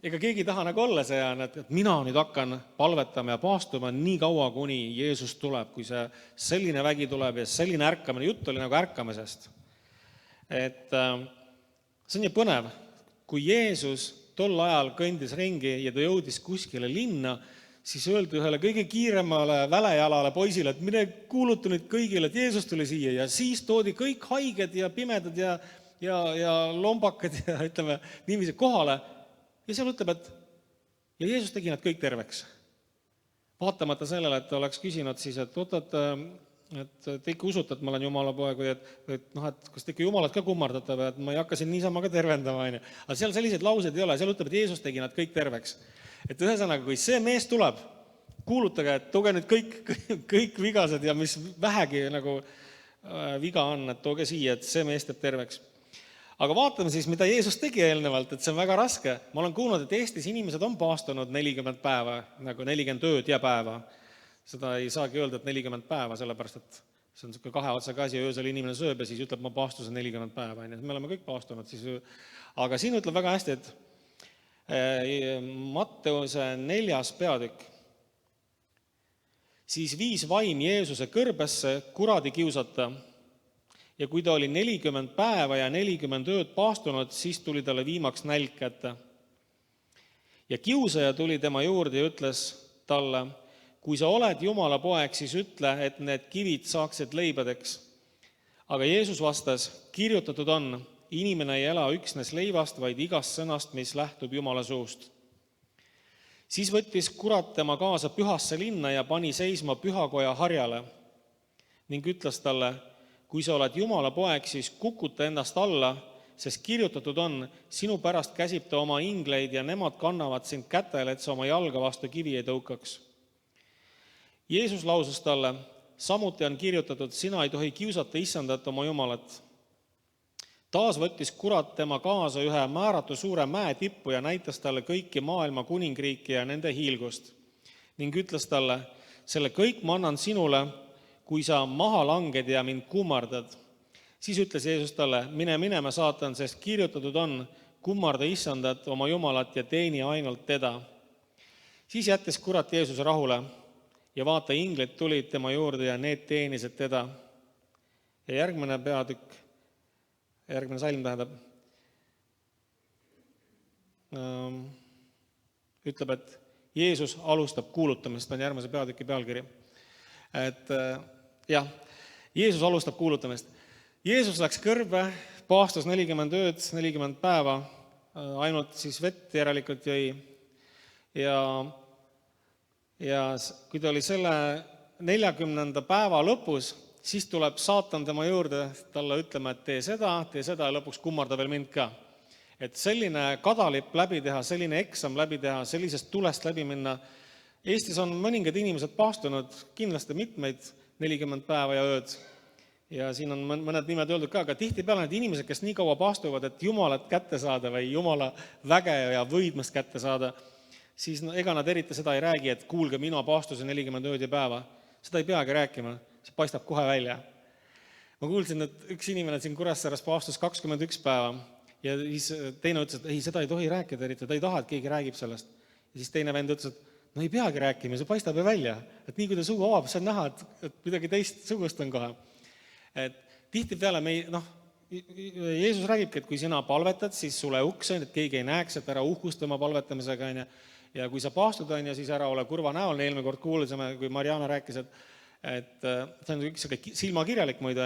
ega keegi ei taha nagu olla see, et mina nüüd hakkan palvetama ja paastuma nii kaua, kuni Jeesus tuleb, kui see selline vägi tuleb ja selline ärkamine, jutt oli nagu ärkamisest. Et see on nii põnev, kui Jeesus tol ajal kõndis ringi ja ta jõudis kuskile linna, siis öeldi ühele kõige kiiremale välejalale poisile, et mine kuuluta nüüd kõigile, et Jeesus tuli siia ja siis toodi kõik haiged ja pimedad ja lombakad ja ütleme niiviisi kohale ja seal ütleb, et ja Jeesus tegi nad kõik terveks. Vaatamata sellele, et ta oleks küsinud siis, et et te ikka usute, et ma olen Jumala poeg või et kas te ikka Jumalat ka kummardate või et ma ei hakka siin niisama ka tervendama. Aga seal selliseid lauseid ei ole, seal ütleb, et Jeesus tegi nad kõik terveks. Et ühesõnaga, kui see mees tuleb, kuulutage, et tooge nüüd kõik vigased ja mis vähegi nagu viga on, et tooge siia, et see mees teeb terveks. Aga vaatame siis, mida Jeesus tegi eelnevalt, et see on väga raske. Ma olen kuulnud, et Eestis inimesed on paastunud 40 päeva, nagu 40 ööd ja päeva. Seda ei saagi öelda, et 40 päeva, sellepärast, et see on 2 otsaga asi, öösel inimene sööb ja siis ütleb, ma paastusin 40 päeva. Me oleme kõik paastunud. Aga siin ütleb väga hästi, et Matteuse 4. peatükk. Siis viis vaim Jeesuse kõrbesse kuradi kiusata ja kui ta oli 40 päeva ja 40 ööd paastunud, siis tuli talle viimaks nälg kätte. Ja kiusaja tuli tema juurde ja ütles talle, kui sa oled Jumala poeg, siis ütle, et need kivid saaksid leibadeks. Aga Jeesus vastas, kirjutatud on, inimene ei ela üksnes leivast, vaid igast sõnast, mis lähtub Jumala suust. Siis võttis kurat tema kaasa pühasse linna ja pani seisma pühakoja harjale ning ütles talle, kui sa oled Jumala poeg, siis kukuta ennast alla, sest kirjutatud on, sinu pärast käsib ta oma ingleid ja nemad kannavad sind kätel, et sa oma jalga vastu kivi ei tõukaks. Jeesus lausus talle, samuti on kirjutatud, sina ei tohi kiusata issandat oma Jumalat. Taas võttis kurat tema kaasa ühe määratu suure mäe tippu ja näitas talle kõiki maailma kuningriiki ja nende hiilgust ning ütles talle, selle kõik ma annan sinule, kui sa maha langed ja mind kummardad. Siis ütles Jeesus talle, mine minema saatan, sest kirjutatud on, kummarda issandat oma Jumalat ja teeni ainult teda. Siis jättis kurat Jeesuse rahule ja vaata, inglid tulid tema juurde ja need teenisid teda. Ja järgmine peatükk, järgmine salm tähendab, ütleb, et Jeesus alustab kuulutamist, on järgmise peatüki pealkiri. Et jah, Jeesus alustab kuulutamist. Jeesus läks kõrbe, paastus 40 ööd, 40 päeva, ainult siis vett järelikult jõi. Ja kui ta oli selle 40. päeva lõpus, siis tuleb saatan tema juurde talle ütlema, et tee seda ja lõpuks kummarda veel mind ka. Et selline kadalipp läbi teha, selline eksam läbi teha, sellisest tulest läbi minna. Eestis on mõningad inimesed paastunud, kindlasti mitmeid 40 päeva ja ööd. Ja siin on mõned nimed öeldud ka, aga tihtipeale need inimesed, kes nii kaua paastuvad, et Jumalat kätte saada või Jumala väge ja võidmast kätte saada, siis ega nad eriti seda ei räägi, et kuulge, mina paastusin 40 ööd ja päeva. Seda ei peagi rääkima, see paistab kohe välja. Ma kuulsin, et üks inimene siin Kuressaares paastus 21 päeva ja siis teine ütles, et ei, seda ei tohi rääkida eriti, ta ei taha, et keegi räägib sellest. Ja siis teine vend ütles, et no ei peagi rääkima, see paistab ju välja, et nii kui ta suu avab, see on näha, et midagi teist sugust on kohe. Et tihtipeale Jeesus räägibki, et kui sina palvetad, siis sule uks, et keegi ei näeks, et ära uhkusta oma palvetamisega, ja kui sa paastud, siis ära ole kurva näol, eelmine kord kuulisime, kui Mariana rääkis, et see on üks silmakirjalik muidu.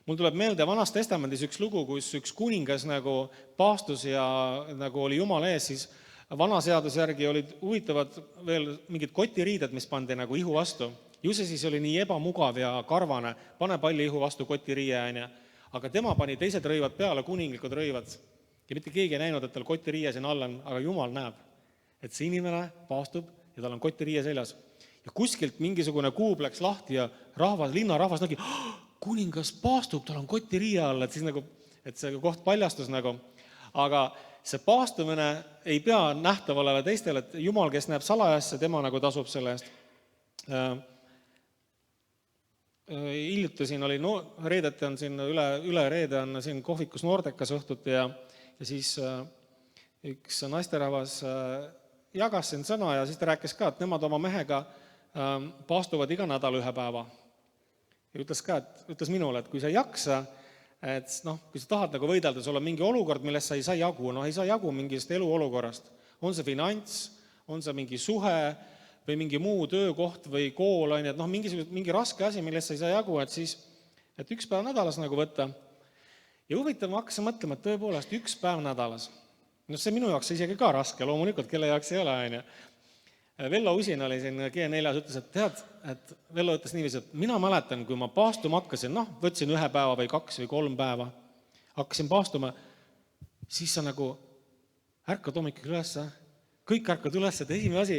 Mul tuleb meelde Vanas Testamendis üks lugu, kus üks kuningas nagu paastus ja nagu oli Jumala ees, siis vana seaduse järgi olid huvitavad veel mingid kotiriided, mis pandi nagu ihu vastu. Ju see siis oli nii ebamugav ja karvane, pane palli ihu vastu kotiriie, aga tema pani teised rõivad peale, kuninglikud rõivad. Ja mitte keegi ei näinud, et tal kotiriie siin all on, aga Jumal näeb, et see inimene paastub ja tal on kotiriie seljas. Ja kuskilt mingisugune kuub läks lahti ja linnarahvas nägi, kuningas paastub, tal on kotiriie all, et siis nagu, et see koht paljastus nagu. Aga see paastumine ei pea nähtav olema teistele, et Jumal, kes näeb salajasse, tema nagu tasub selle eest. Hiljuti siin oli, reedeti on siin üle reede on siin kohvikus Nordekas õhtuti ja siis üks naisterahvas jagas siin sõna ja siis ta rääkis ka, et nemad oma mehega paastuvad iga nädal 1 päeva. Ja ütles minule, et kui sa ei jaksa, et kui sa tahad nagu võidelda, sul on mingi olukord, millest sa ei saa jagu, ei saa jagu mingist eluolukorrast. On see finants, on see mingi suhe või mingi muu töökoht või kool, mingi raske asi, millest sa ei saa jagu, et siis, et 1 päev nädalas nagu võtta. Ja huvitav, ma hakkasin mõtlema, et tõepoolest 1 päev nädalas. See minu jaoks isegi ka raske, loomulikult, kelle jaoks ei ole. Vello Usin oli siin G4, ütles, et tead, et Vello ütles niiviisi, et mina mäletan, kui ma paastuma hakkasin, võtsin 1 päeva või 2 või 3 päeva, hakkasin paastuma, siis sa nagu ärkad hommikul üles, kõik ärkad üles, et esimene asi,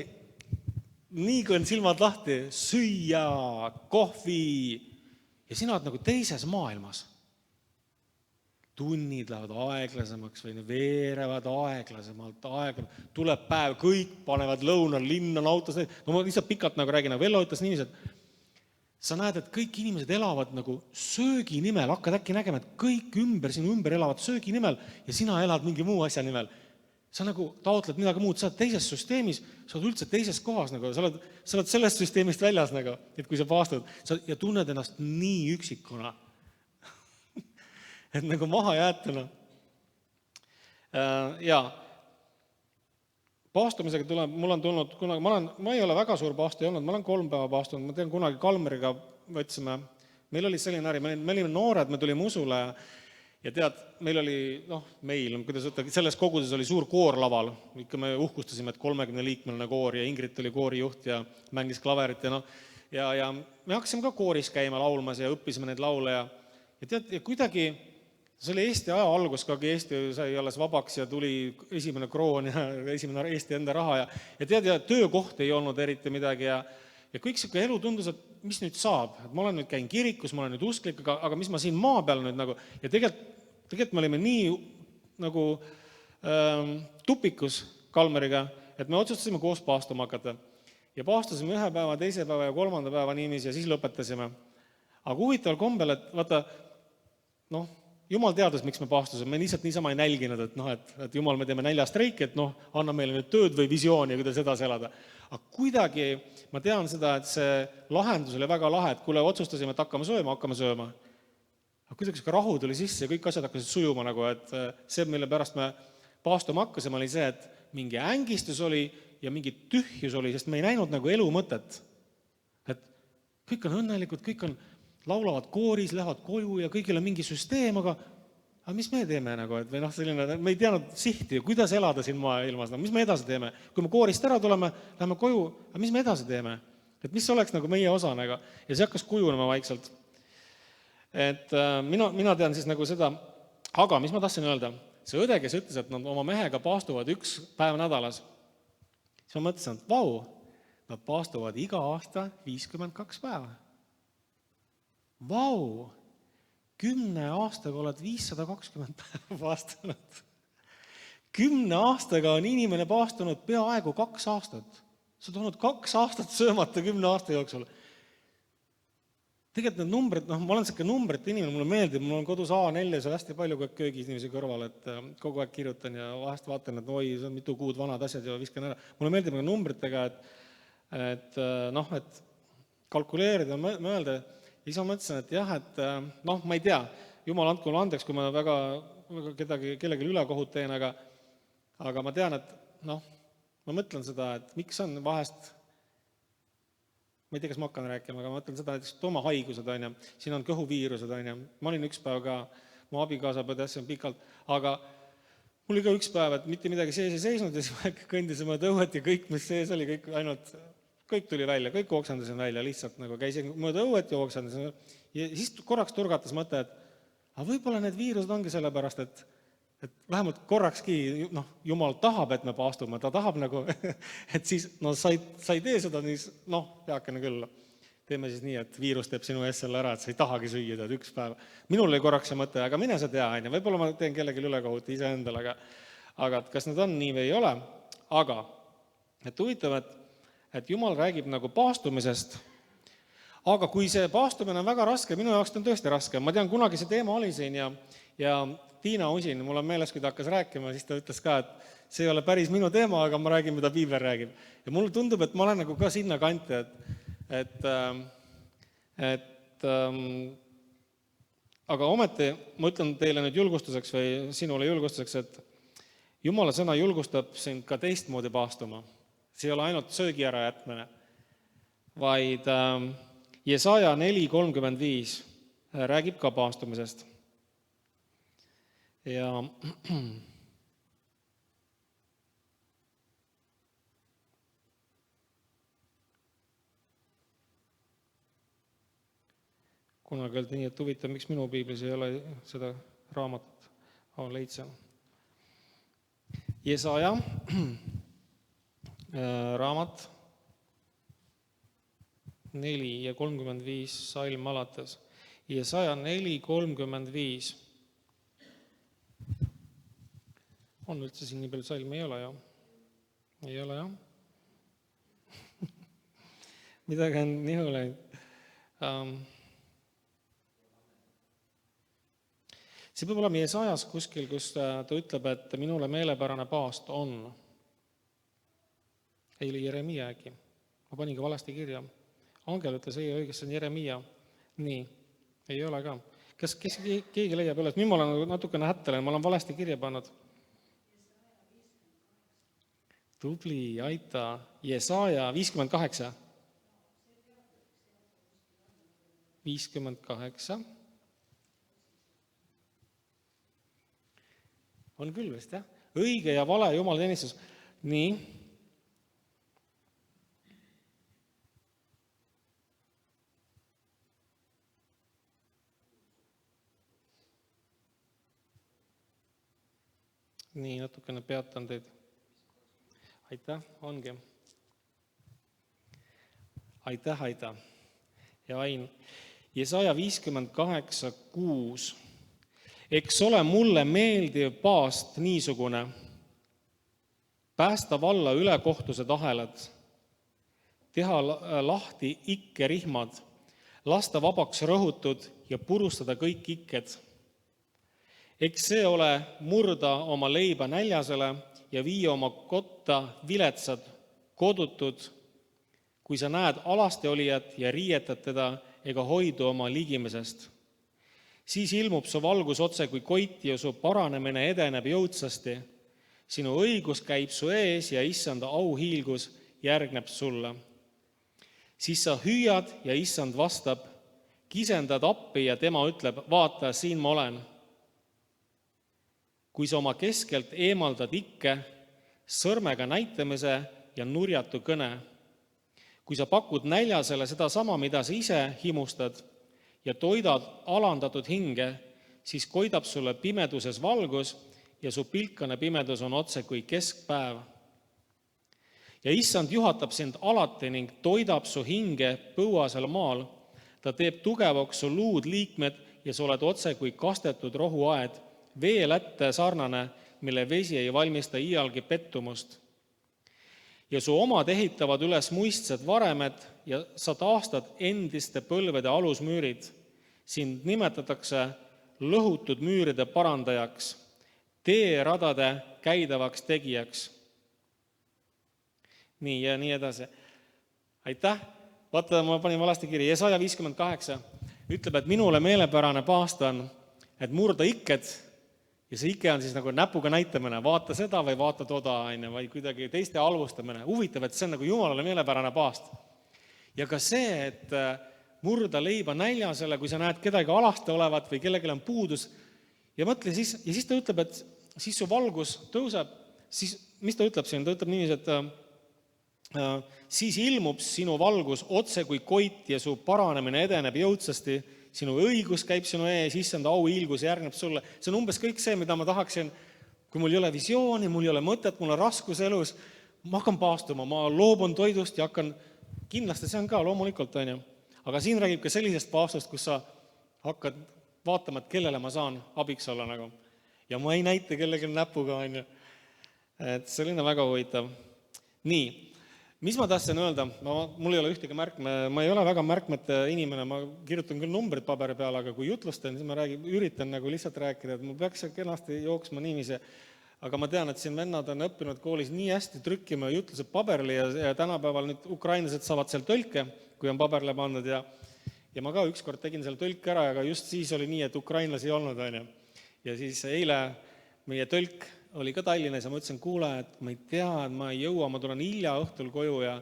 nii kui on silmad lahti, süüa, kohvi ja sina oled nagu teises maailmas. Tunnid lähevad aeglasemaks või veerevad aeglasemalt, tuleb päev, kõik panevad lõunal, linn on autos. Ma lihtsalt pikalt nagu räägin, aga Vello ütles niiviisi, et sa näed, et kõik inimesed elavad nagu söögi nimel, hakkad äkki nägema, et kõik sinu ümber elavad söögi nimel ja sina elad mingi muu asja nimel. Sa nagu taotled midagi muud, sa oled teises süsteemis, sa oled üldse teises kohas, nagu, sa oled sellest süsteemist väljas, nagu, et kui sa paastud ja tunned ennast nii üksikuna. Et nagu maha jäetuna. Ja paastumisega tuleb, mul on tulnud kunagi, ma ei ole väga suur paastu olnud, ma olen 3 päeva paastunud, ma tean kunagi Kalmeriga võtsime, meil oli selline äri, me olime noored, me tulime usule ja tead, meil oli, selles kogudes oli suur koor laval, ikka me uhkustasime, et 30-liikmeline koor ja Ingrid oli koorijuht ja mängis klaverit ja me hakkasime ka kooris käima laulmas ja õppisime neid laule ja tead, ja kuidagi see oli Eesti aja algus, kui Eesti sai alles vabaks ja tuli esimene kroon ja esimene Eesti enda raha ja tead, ja töökoht ei olnud eriti midagi ja kõik siuke elu tundus, et mis nüüd saab, et ma olen nüüd käin kirikus, ma olen nüüd usklik, aga mis ma siin maa peal nüüd nagu, ja tegelikult me olime nii nagu tupikus Kalmeriga, et me otsustasime koos paastuma hakata ja paastusime 1 päeva, 2 päeva ja 3. päeva niimis ja siis lõpetasime. Aga huvitaval kombel, et vaata, Jumal teadis, miks me paastusime, me lihtsalt niisama ei nälginud, et Jumal, me teeme näljastreiki, et anna meile nüüd tööd või visiooni, kuidas edasi elada. Aga kuidagi ma tean seda, et see lahendus oli väga lahe, et kuule, otsustasime, et hakkame sööma. aga kuidagi sihuke rahu tuli sisse ja kõik asjad hakkasid sujuma nagu, et see, mille pärast me paastuma hakkasime, oli see, et mingi ängistus oli ja mingi tühjus oli, sest me ei näinud nagu elu mõtet. Et kõik on õnnelikud, kõik on, laulavad kooris, lähevad koju ja kõigil on mingi süsteem, aga mis me teeme nagu, et või noh, selline, me ei teadnud sihti, kuidas elada siin maailmas, mis me edasi teeme. Kui me koorist ära tuleme, läheme koju, aga mis me edasi teeme? Et mis oleks nagu meie osa nagu? Ja see hakkas kujunema vaikselt. Et mina tean siis nagu seda, aga mis ma tahtsin öelda? See õde, kes ütles, et nad oma mehega paastuvad 1 päev nädalas, siis ma mõtlesin, et vau, nad paastuvad iga aasta 52 päeva. Vau! 10 aastaga oled 520 päeva paastunud. 10 aastaga on inimene paastunud peaaegu 2 aastat. Sa oled olnud 2 aastat söömata 10 aasta jooksul. Tegelikult need numbrid, ma olen selline numbrite inimene, mulle meeldib, mul on kodus A4-s hästi palju köögis inimese kõrval, et kogu aeg kirjutan ja vahest vaatan, et oi, see on mitu kuud vanad asjad ja viskan ära. Mulle meeldib ka numbritega, et kalkuleerida, mõelda. Ja siis ma mõtlesin, et jah, et ma ei tea, jumal andku mulle andeks, kui ma väga kellelegi ülekohut teen, aga ma tean, et ma mõtlen seda, et miks on vahest, ma ei tea, kas ma hakkan rääkima, aga ma mõtlen seda, et tomahaigused on ja siin on kõhuviirused on ja ma olin 1 päev ka, mu abikaasa põdes pikalt, aga mul oli ka 1 päev, et mitte midagi sees ei seisnud ja siis kõndisime õuet ja kõik, mis sees oli, kõik tuli välja, kõik oksendasin välja, lihtsalt nagu käisin mööda õuet ja oksendasin. Ja siis korraks turgatas mõte, et võib-olla need viirused ongi sellepärast, et vähemalt korrakski Jumal tahab, et me paastume, ta tahab nagu, et siis sa ei tee seda, siis heakene küll. Teeme siis nii, et viirus teeb sinu ees selle ära, et sa ei tahagi süüa, 1 päev. Minul oli korraks see mõte, aga mine sa tea, võib-olla ma teen kellegi ülekohut ise endale, aga kas need on nii või ei ole, aga et huvitav, et Jumal räägib nagu paastumisest, aga kui see paastumine on väga raske, minu jaoks on tõesti raske, ma tean, kunagi see teema oli siin ja Tiina Usin, mul on meeles, kui ta hakkas rääkima, siis ta ütles ka, et see ei ole päris minu teema, aga ma räägin, mida Piibel räägib. Ja mulle tundub, et ma olen nagu ka sinna kanti, aga ometi ma ütlen teile nüüd julgustuseks või sinule julgustuseks, et Jumala sõna julgustab sind ka teistmoodi paastuma. See ei ole ainult söögi ära jätmine, vaid Jesaja 4:35 räägib ka paastumisest. Ja kunagi öeldi nii, et huvitav, miks minu piiblis ei ole seda raamatut, leidsin. Jesaja raamat 4:35 salm alates. Jesaja 4:35. On üldse siin nii palju salmi? Ei ole, jah? Ei ole, jah? Midagi on nihu läinud. See peab olema Jesajas kuskil, kus ta ütleb, et minule meelepärane paast on. Ei oli Jeremia äkki. Ma paningi valesti kirja. Angel ütles, ei õigus, see on Jeremia. Nii, ei ole ka. Kas keegi leiab üles? Nüüd ma olen natukene hättelen, ma olen valesti kirja pannud. Tubli, aita. Jesaja 58. 58. On küll vist, jah? Õige ja vale Jumala teenistus. Nii. Nii, natukene peatan teid. Aitäh, ongi. Aitäh. Ja Ain. Jesaja 58:6. Eks ole mulle meeldiv paast niisugune, päästa valla ülekohtused ahelad, teha lahti ikkerihmad, lasta vabaks rõhutud ja purustada kõik ikked. Eks see ole murda oma leiba näljasele ja viia oma kotta viletsad, kodutud, kui sa näed alasti olijat ja riietad teda ega hoidu oma ligimisest. Siis ilmub su valgus otse kui koiti ja su paranemine edeneb jõudsasti. Sinu õigus käib su ees ja issanda auhiilgus järgneb sulle. Siis sa hüüad ja issand vastab, kisendad appi ja tema ütleb, vaata, siin ma olen. Kui sa oma keskelt eemaldad ikke, sõrmega näitamise ja nurjatu kõne. Kui sa pakud näljasele seda sama, mida sa ise himustad ja toidad alandatud hinge, siis koidab sulle pimeduses valgus ja su pilkane pimedus on otse kui keskpäev. Ja issand juhatab sind alati ning toidab su hinge põuasel maal. Ta teeb tugevaks su luud liikmed ja sa oled otse kui kastetud rohuaed, veelätte sarnane, mille vesi ei valmista iialgi pettumust. Ja su omad ehitavad üles muistsed varemed ja sa taastad endiste põlvede alusmüürid. Sind nimetatakse lõhutud müüride parandajaks, teeradade käidavaks tegijaks. Nii ja nii edasi. Aitäh! Vaata, ma panin valasti kirja. Jesaja 58 ütleb, et minule meelepärane paast on, et murda ikked, ja see ikke on siis nagu näpuga näitamine, vaata seda või vaata toda, või kuidagi teiste halvustamine. Huvitav, et see on nagu Jumalale meelepärane paast. Ja ka see, et murda leiba näljasele, kui sa näed kedagi alaste olevat või kellelgi on puudus. Ja mõtle, siis ta ütleb, et siis su valgus tõuseb. Siis, mis ta ütleb siin? Ta ütleb niiviisi, et siis ilmub sinu valgus otse kui koit ja su paranemine edeneb jõudsasti. Sinu õigus käib sinu ees, issanda auhiilgus järgneb sulle. See on umbes kõik see, mida ma tahaksin, kui mul ei ole visiooni, mul ei ole mõtet, mul on raskus elus, ma hakkan paastuma, ma loobun toidust ja hakkan, kindlasti see on ka loomulikult, on ju. Aga siin räägib ka sellisest paastust, kus sa hakkad vaatama, et kellele ma saan abiks olla nagu. Ja ma ei näita kellegi näpuga, on ju. Et selline väga huvitav. Nii. Mis ma tahtsin öelda? Mul ei ole ühtegi märkme, ma ei ole väga märkmete inimene, ma kirjutan küll numbrid paberi peale, aga kui jutlustan, siis ma üritan nagu lihtsalt rääkida, et ma peaks kenasti jooksma niiviisi. Aga ma tean, et siin vennad on õppinud koolis nii hästi trükkima jutlused paberile ja tänapäeval nüüd ukrainlased saavad seal tõlke, kui on paberile pandud ja ma ka ükskord tegin seal tõlke ära, aga just siis oli nii, et ukrainlasi ei olnud, on ju. Ja siis eile meie tõlk oli ka Tallinnas ja ma ütlesin, kuule, et ma ei tea, et ma ei jõua, ma tulen hilja õhtul koju ja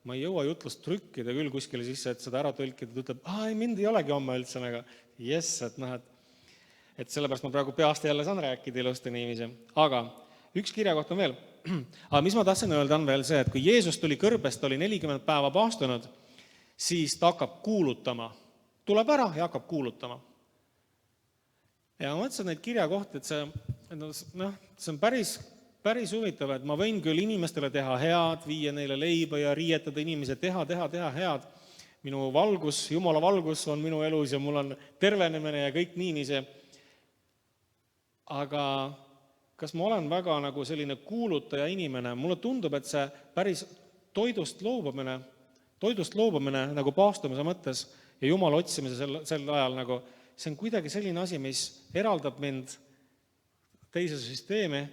ma ei jõua jutlust trükkida küll kuskile sisse, et seda ära tõlkida. Ta ütleb, ei, mind ei olegi homme üldse, aga jess, et sellepärast ma praegu peast jälle saan rääkida ilusti niiviisi. Aga üks kirjakoht on veel. Aga mis ma tahtsin öelda on veel see, et kui Jeesus tuli kõrbest, oli 40 päeva paastunud, siis ta hakkab kuulutama. Tuleb ära ja hakkab kuulutama. Ja ma mõtlesin neid kirjakohti, et see on päris huvitav, et ma võin küll inimestele teha head, viia neile leiba ja riietada inimesi, teha head. Minu valgus, Jumala valgus on minu elus ja mul on tervenemine ja kõik niiviisi. Aga kas ma olen väga nagu selline kuulutaja inimene? Mulle tundub, et see päris toidust loobumine nagu paastumise mõttes ja Jumala otsimise sel ajal nagu, see on kuidagi selline asi, mis eraldab mind teise süsteemi.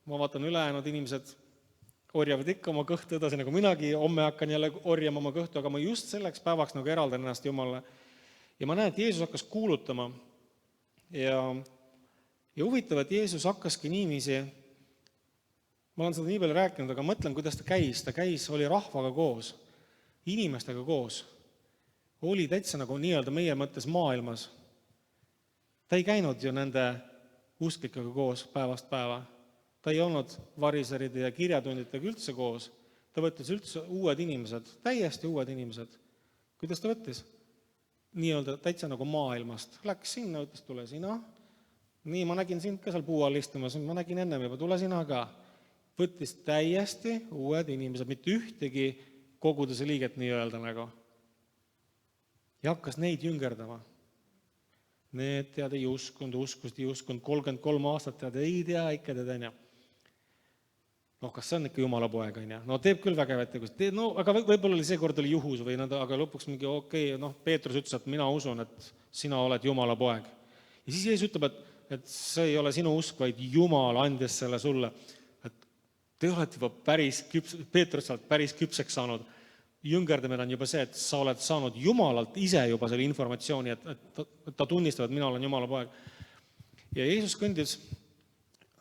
Ma vaatan ülejäänud inimesed orjavad ikka oma kõhtu edasi, nagu minagi homme hakkan jälle orjama oma kõhtu, aga ma just selleks päevaks nagu eraldan ennast Jumalale. Ja ma näen, et Jeesus hakkas kuulutama ja huvitav, et Jeesus hakkaski niiviisi, ma olen seda nii palju rääkinud, aga mõtlen, kuidas ta käis, oli rahvaga koos, inimestega koos, oli täitsa nagu nii-öelda meie mõttes maailmas. Ta ei käinud ju nende usklikega koos päevast päeva. Ta ei olnud variseride ja kirjatunditega üldse koos. Ta võttis üldse uued inimesed, täiesti uued inimesed. Kuidas ta võttis? Nii-öelda täitsa nagu maailmast. Läks sinna, ütles, tule sina. Nii, ma nägin sind ka seal puu all istumas, ma nägin ennem juba, tule sina ka. Võttis täiesti uued inimesed, mitte ühtegi koguduse liiget nii-öelda nagu. Ja hakkas neid jüngerdama. Need tead ei uskunud, 33 aastat tead ei tea, ikka tead on. Kas see on ikka Jumala poeg, on? No teeb küll vägevat tegust. No, aga võib-olla see kord oli juhus või aga lõpuks mingi Peetrus ütles, et mina usun, et sina oled Jumala poeg. Ja siis Jeesus ütleb, et see ei ole sinu usk, vaid Jumal andis selle sulle. Et te olete juba Peetrus saanud päris küpseks saanud. jüngerdamine on juba see, et sa oled saanud Jumalalt ise juba selle informatsiooni, et ta tunnistab, et mina olen Jumala poeg. Ja Jeesus kõndis,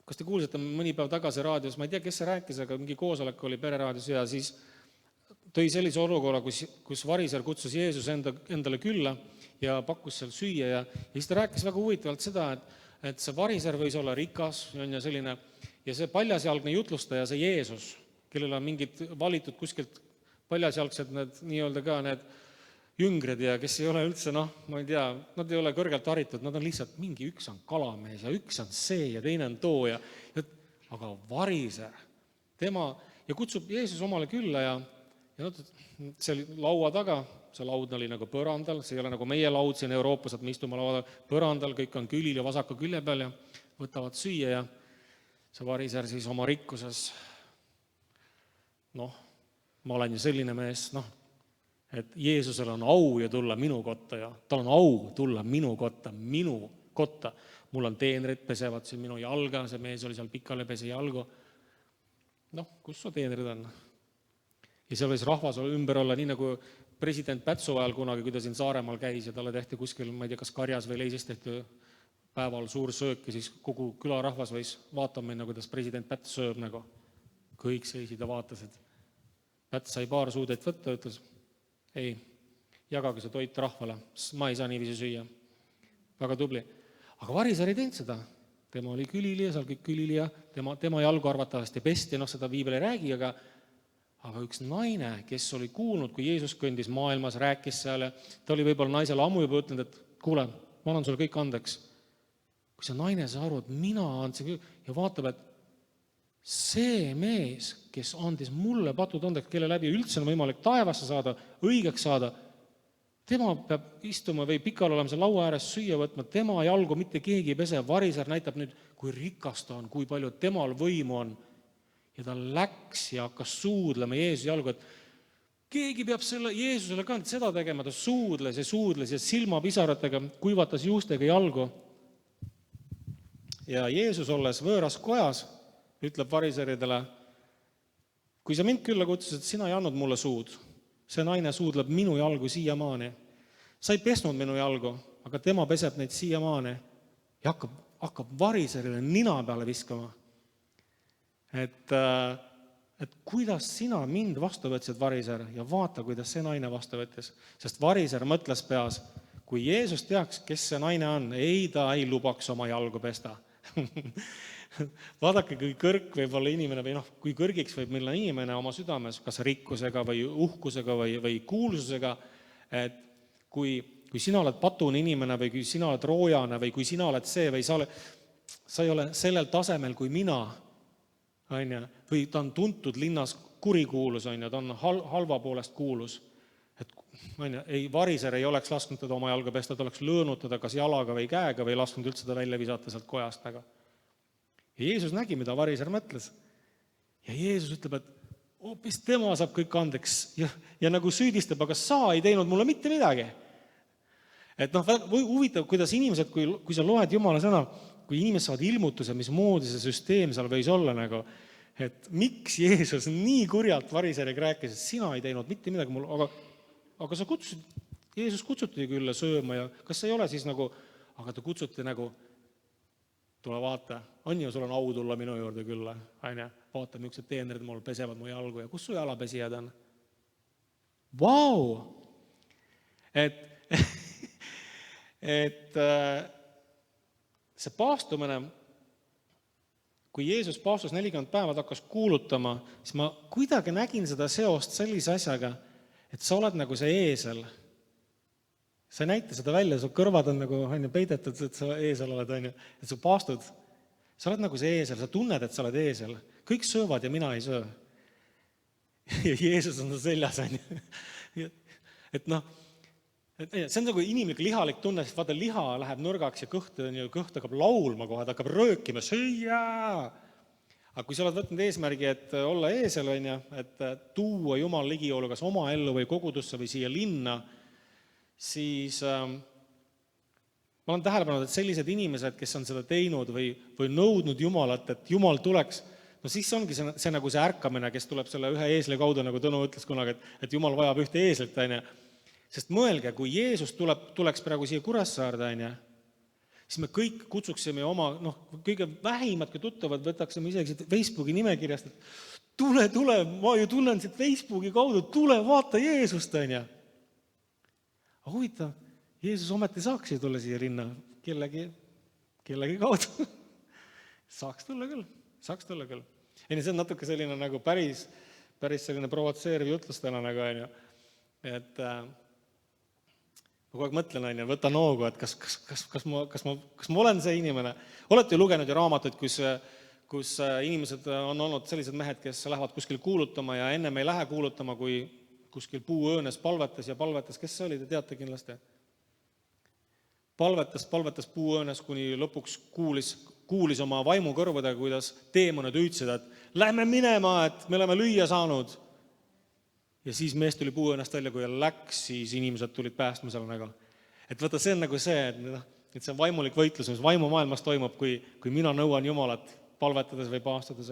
kas te kuulsite mõni päev tagasi raadios, ma ei tea, kes see rääkis, aga mingi koosolek oli pereraadios ja siis tõi sellise olukorra, kus variser kutsus Jeesus endale külla ja pakkus seal süüa ja siis ta rääkis väga huvitavalt seda, et see variser võis olla rikas ja selline, ja see paljasjalgne jutlustaja, see Jeesus, kellel on mingid valitud kuskilt paljasjalgsed need nii-öelda ka need jüngrid ja kes ei ole üldse, ma ei tea, nad ei ole kõrgelt haritud, nad on lihtsalt mingi, üks on kalamees ja üks on see ja teine on too aga variser, tema, ja kutsub Jeesus omale külla ja see oli laua taga, see laud oli nagu põrandal, see ei ole nagu meie laud siin Euroopas, et me istume laua põrandal, kõik on külil ja vasaku külje peal ja võtavad süüa ja see variser siis oma rikkuses, ma olen ju selline mees, et Jeesusel on au ja tulla minu kotta ja tal on au tulla minu kotta. Mul on teenrid, pesevad siin minu jalga, see mees oli seal pikale pese jalgu. Kus su teenrid on? Ja seal võis rahvas ümber olla, nii nagu president Pätsu ajal kunagi, kui ta siin Saaremaal käis ja talle tehti kuskil, ma ei tea, kas karjas või leisis tehti päeval suur söök ja siis kogu külarahvas võis vaatama minna, kuidas president Päts sööb nagu. Kõik seisid ja vaatasid. Päts sai paar suudet võtta, ütles, ei, jagage see toit rahvale, ma ei saa niiviisi süüa. Väga tubli. Aga variser ei teinud seda. Tema oli külili ja seal kõik külili ja tema jalgu arvatavasti pesti, seda Piibel ei räägi, aga üks naine, kes oli kuulnud, kui Jeesus kõndis maailmas, rääkis seal ja ta oli võib-olla naisele ammu juba ütlenud, et kuule, ma annan sulle kõik andeks. Kui see naine sai aru, et mina andsin ja vaatab, et see mees, kes andis mulle patud andeks, kelle läbi üldse on võimalik taevasse saada, õigeks saada, tema peab istuma või pikal olema see laua ääres süüa võtma, tema jalgu mitte keegi ei pese, variser näitab nüüd, kui rikas ta on, kui palju temal võimu on. Ja ta läks ja hakkas suudlema Jeesuse jalgu, et keegi peab selle Jeesusele ka seda tegema, ta suudles ja silmapisaratega kuivatas juustega jalgu. Ja Jeesus olles võõras kojas, ütleb variseridele, kui sa mind külla kutsusid, sina ei andnud mulle suud. See naine suudleb minu jalgu siiamaani. Sa ei pesnud minu jalgu, aga tema peseb neid siiamaani ja hakkab variserile nina peale viskama. Et kuidas sina mind vastu võtsid, variser, ja vaata, kuidas see naine vastu võttis. Sest variser mõtles peas, kui Jeesus teaks, kes see naine on, ta ei lubaks oma jalgu pesta. Vaadake, kui kõrg võib olla inimene või kui kõrgiks võib minna inimene oma südames, kas rikkusega või uhkusega või kuulsusega, et kui sina oled patune inimene või kui sina oled roojane või kui sina oled see või sa ei ole sellel tasemel kui mina, või ta on tuntud linnas kurikuulus, ta on halva poolest kuulus, et variser ei oleks lasknud teda oma jalga pesta, ta oleks löönud teda kas jalaga või käega või lasknud üldse ta välja visata sealt kojast. Ja Jeesus nägi, mida variser mõtles. Ja Jeesus ütleb, et hoopis tema saab kõik andeks ja nagu süüdistab, aga sa ei teinud mulle mitte midagi. Et huvitav, kuidas inimesed, kui sa loed Jumala sõna, kui inimesed saavad ilmutuse, mismoodi see süsteem seal võis olla, et miks Jeesus nii kurjalt variseriga rääkis, et sina ei teinud mitte midagi mulle, aga sa kutsusid, Jeesus kutsuti külla sööma ja kas ei ole siis aga ta kutsuti tule vaata, on ju, sul on au tulla minu juurde külla, vaata, millised teenrid mul pesevad mu jalgu ja kus su jalapesijad on? Vau! Et see paastumine, kui Jeesus paastus 40 päeva, ta hakkas kuulutama, siis ma kuidagi nägin seda seost sellise asjaga, et sa oled nagu see eesel. Sa ei näita seda välja, su kõrvad on peidetud, et sa eesel oled, et sa paastud. Sa oled nagu see eesel, sa tunned, et sa oled eesel. Kõik söövad ja mina ei söö. Ja Jeesus on seljas. Et see on nagu inimlik lihalik tunne, sest vaata, liha läheb nõrgaks ja kõht hakkab laulma kohe, ta hakkab röökima, süüa. Aga kui sa oled võtnud eesmärgi, et olla eesel, et tuua Jumal ligiolu kas oma ellu või kogudusse või siia linna, siis ma olen tähele pannud, et sellised inimesed, kes on seda teinud või nõudnud Jumalat, et Jumal tuleks, no siis ongi see nagu see ärkamine, kes tuleb selle ühe eesli kaudu, nagu Tõnu ütles kunagi, et Jumal vajab ühte eeslit, on ju. Sest mõelge, kui Jeesus tuleks praegu siia Kuressaarde, on ju, siis me kõik kutsuksime oma, kõige vähimadki tuttavad, võtaksime isegi Facebooki nimekirjast, et tule, ma ju tunnen siit Facebooki kaudu, tule vaata Jeesust, on ju. Aga huvitav, Jeesus ometi saaks ju tulla siia rinna kellegi kaudu. Saaks tulla küll. Ei, see on natuke selline nagu päris selline provotseeriv jutlus täna nagu, on ju. Et ma kogu aeg mõtlen, on ju, võta noogu, et kas ma olen see inimene. Olete ju lugenud ju raamatuid, kus inimesed on olnud sellised mehed, kes lähevad kuskil kuulutama ja ennem ei lähe kuulutama, kui kuskil puuõõnes palvetas, kes see oli, te teate kindlasti. Palvetas puuõõnes, kuni lõpuks kuulis oma vaimukõrvadega, kuidas teemonid hüüdsid, et lähme minema, et me oleme lüüa saanud. Ja siis mees tuli puuõõnest välja, kui läks, siis inimesed tulid päästmisele nagu. Et võtta, see on nagu see, et see on vaimulik võitlus, mis vaimumaailmas toimub, kui mina nõuan Jumalat palvetades või paastades.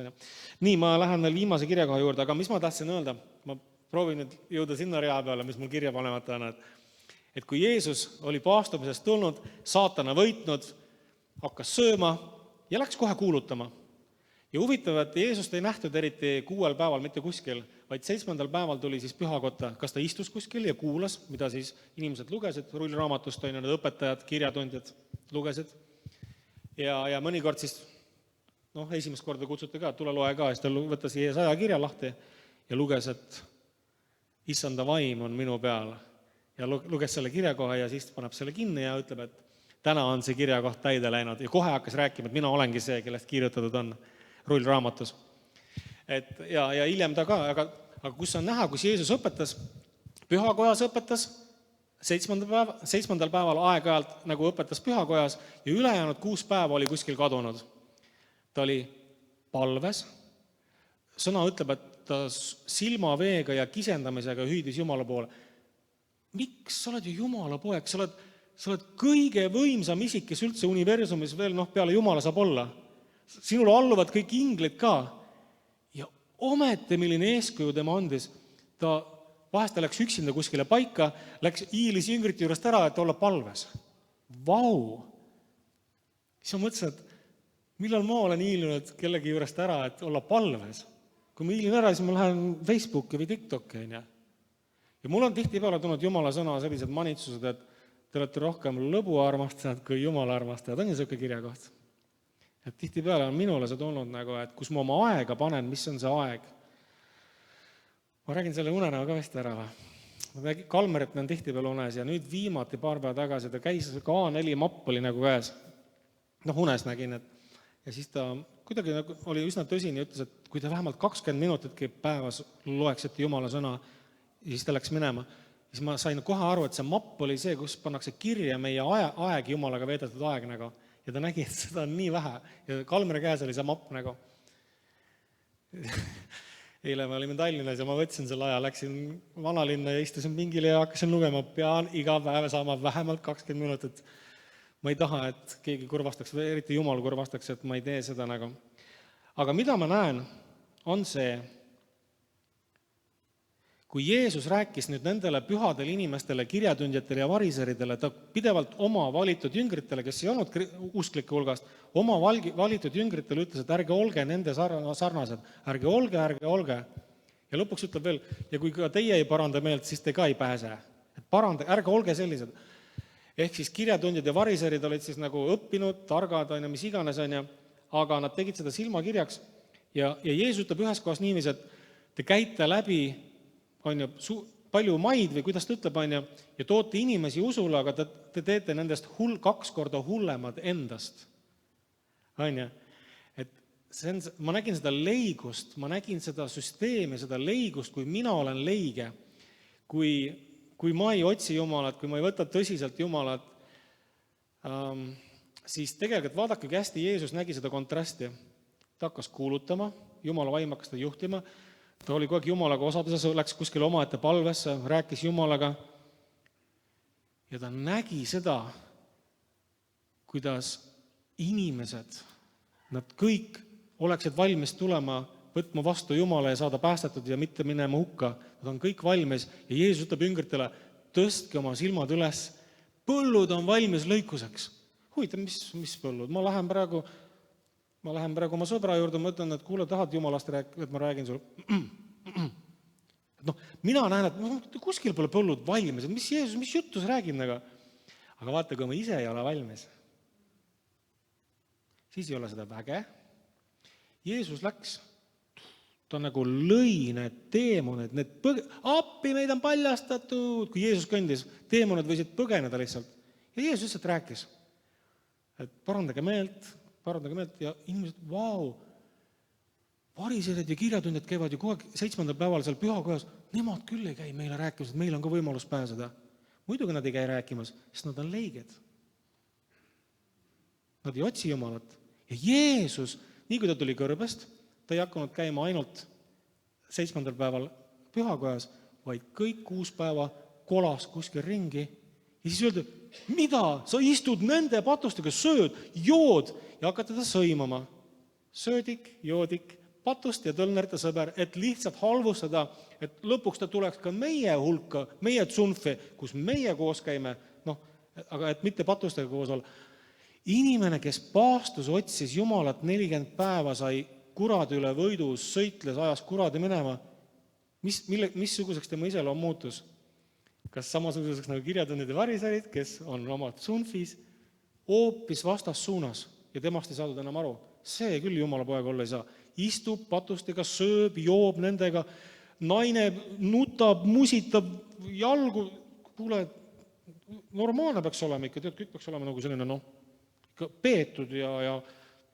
Nii, ma lähen veel viimase kirjakoha juurde, aga mis ma tahtsin öelda? Ma proovin nüüd jõuda sinna rea peale, mis mul kirja panemata on, et kui Jeesus oli paastumisest tulnud, saatana võitnud, hakkas sööma ja läks kohe kuulutama. Ja huvitav, et Jeesust ei nähtud eriti 6 päeval mitte kuskil, vaid 7. päeval tuli siis pühakotta, kas ta istus kuskil ja kuulas, mida siis inimesed lugesid, rullraamatust on need õpetajad, kirjatundjad lugesid. Ja mõnikord siis, esimest korda kutsuti ka, tule loe ka, siis ta võttas Jeesaja kirja lahti ja luges, et issanda vaim on minu peal. Ja luges selle kirjakoha ja siis paneb selle kinni ja ütleb, et täna on see kirjakoht täide läinud. Ja kohe hakkas rääkima, et mina olengi see, kellest kirjutatud on rullraamatus. Ja hiljem ta ka, aga kus on näha, kus Jeesus õpetas, pühakojas õpetas, 7. päeval aeg-ajalt nagu õpetas pühakojas ja ülejäänud 6 päeva oli kuskil kadunud. Ta oli palves. Sõna ütleb, et ta silmaveega ja kisendamisega hüüdis Jumala poole. Miks? Sa oled ju Jumala poeg, sa oled kõige võimsam isik, kes üldse universumis veel peale Jumala saab olla. Sinule alluvad kõik inglid ka. Ja ometi, milline eeskuju tema andis, vahest ta läks üksinda kuskile paika, läks hiilis jüngrite juurest ära, et olla palves. Vau! Siis ma mõtlesin, et millal ma olen hiilinud kellegi juurest ära, et olla palves. Kui ma hiilin ära, siis ma lähen Facebooki või TikToki. Ja mul on tihtipeale tulnud Jumala sõna sellised manitsused, et te olete rohkem lõbu armastajad kui Jumala armastajad. On ju selline kirjakoht? Et tihtipeale on minule see tulnud nagu, et kus ma oma aega panen, mis on see aeg. Ma räägin selle unenäo ka vist ära. Kalmerit on tihtipeale unes ja nüüd viimati paar päeva tagasi ta käis, A4 mapp oli nagu käes. Unes nägin, ja siis ta kuidagi oli üsna tõsine ja ütles, et kui te vähemalt 20 minutitki päevas loeksite Jumala sõna, ja siis ta läks minema, siis ma sain kohe aru, et see mapp oli see, kus pannakse kirja meie aeg Jumalaga veedetud aeg nagu. Ja ta nägi, et seda on nii vähe. Ja Kalmeri käes oli see mapp nagu. Eile me olime Tallinnas ja ma võtsin selle aja, läksin vanalinna ja istusin pingile ja hakkasin lugema, pean iga päev saama vähemalt 20 minutit. Ma ei taha, et keegi kurvastaks, eriti Jumal kurvastaks, et ma ei tee seda nagu. Aga mida ma näen, on see, kui Jeesus rääkis nüüd nendele pühadele inimestele, kirjatundjatele ja variseridele, ta pidevalt oma valitud jüngritele, kes ei olnud usklike hulgast, oma valitud jüngritele ütles, et ärge olge nende sarnased, ärge olge. Ja lõpuks ütleb veel, ja kui ka teie ei paranda meelt, siis te ka ei pääse. Ärge olge sellised. Ehk siis kirjatundjad ja variserid olid siis nagu õppinud, targad, mis iganes, aga nad tegid seda silmakirjaks. Ja Jeesus ütleb ühes kohas niiviisi, et te käite läbi palju maid või kuidas ta ütleb, ja toote inimesi usule, aga te teete nendest 2 korda hullemad endast. Et ma nägin seda leigust, ma nägin seda süsteemi, seda leigust, kui mina olen leige, kui ma ei otsi Jumalat, kui ma ei võta tõsiselt Jumalat, siis tegelikult vaadake, kui hästi Jeesus nägi seda kontrasti. Ta hakkas kuulutama, Jumala vaim hakkas ta juhtima, ta oli kogu aeg Jumalaga osaduses, läks kuskile omaette palvesse, rääkis Jumalaga ja ta nägi seda, kuidas inimesed, nad kõik oleksid valmis tulema, võtma vastu Jumala ja saada päästetud ja mitte minema hukka. Nad on kõik valmis ja Jeesus ütleb jüngritele, tõstke oma silmad üles, põllud on valmis lõikuseks. Huvitav, mis põllud? Ma lähen praegu oma sõbra juurde, ma ütlen, et kuule, tahad Jumalast rääkida, et ma räägin sulle. Mina näen, et kuskil pole põllud valmis, et mis Jeesus, mis juttu sa räägid? Aga vaata, kui ma ise ei ole valmis, siis ei ole seda väge. Jeesus läks, ta nagu lõi need teemonid, appi meid on paljastatud, kui Jeesus kõndis, teemonid võisid põgeneda lihtsalt. Ja Jeesus lihtsalt rääkis, et parandage meelt ja inimesed, vau, variserid ja kirjatundjad käivad ju kogu aeg 7. päeval seal pühakojas, nemad küll ei käi meile rääkimas, et meil on ka võimalus pääseda. Muidugi nad ei käi rääkimas, sest nad on leiged. Nad ei otsi Jumalat. Ja Jeesus, nii kui ta tuli kõrbest, ta ei hakanud käima ainult 7. päeval pühakojas, vaid kõik 6 päeva kolas kuskil ringi. Ja siis öeldi, mida? Sa istud nende patustega, sööd, jood ja hakkad teda sõimama. Söödik, joodik, patust ja tõlnerite sõber, et lihtsalt halvustada, et lõpuks ta tuleks ka meie hulka, meie tsunfi, kus meie koos käime, aga et mitte patustega koos olla. Inimene, kes paastus, otsis Jumalat 40 päeva, sai kuradi üle võidus, sõitles, ajas kuradi minema. Missuguseks tema iseloom muutus? Kas samasuguseks nagu kirjatundjad ja variserid, kes on oma tsunfis, hoopis vastassuunas ja temast ei saadud enam aru. See küll Jumala poeg olla ei saa. Istub patustega, sööb, joob nendega, naine nutab, musitab, jalgu. Kuule, normaalne peaks olema ikka, kõik peaks olema nagu selline peetud ja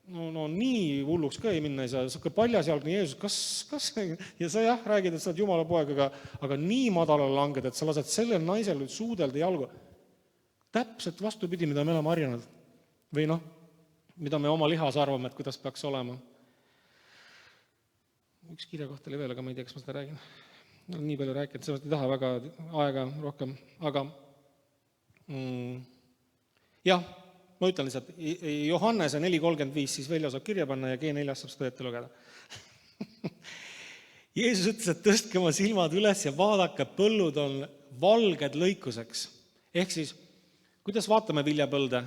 nii hulluks ka ei minna ei saa. Sa paljasjalgne Jeesus, kas ja sa räägid, et sa oled Jumala poeg, aga nii madalale langed, et sa lased sellel naisel suudelda jalgu. Täpselt vastupidi, mida me oleme harjanud. Või mida me oma lihas arvame, et kuidas peaks olema. Üks kirja koht oli veel, aga ma ei tea, kas ma seda räägin. Nii palju rääkinud, sellest ei taha väga aega rohkem, aga jah, ma ütlen lihtsalt, Johannese 4.35 siis välja saab kirja panna ja G4 saab seda ette lugeda. Jeesus ütles, et tõstke oma silmad üles ja vaadake, põllud on valged lõikuseks. Ehk siis, kuidas vaatame viljapõlde?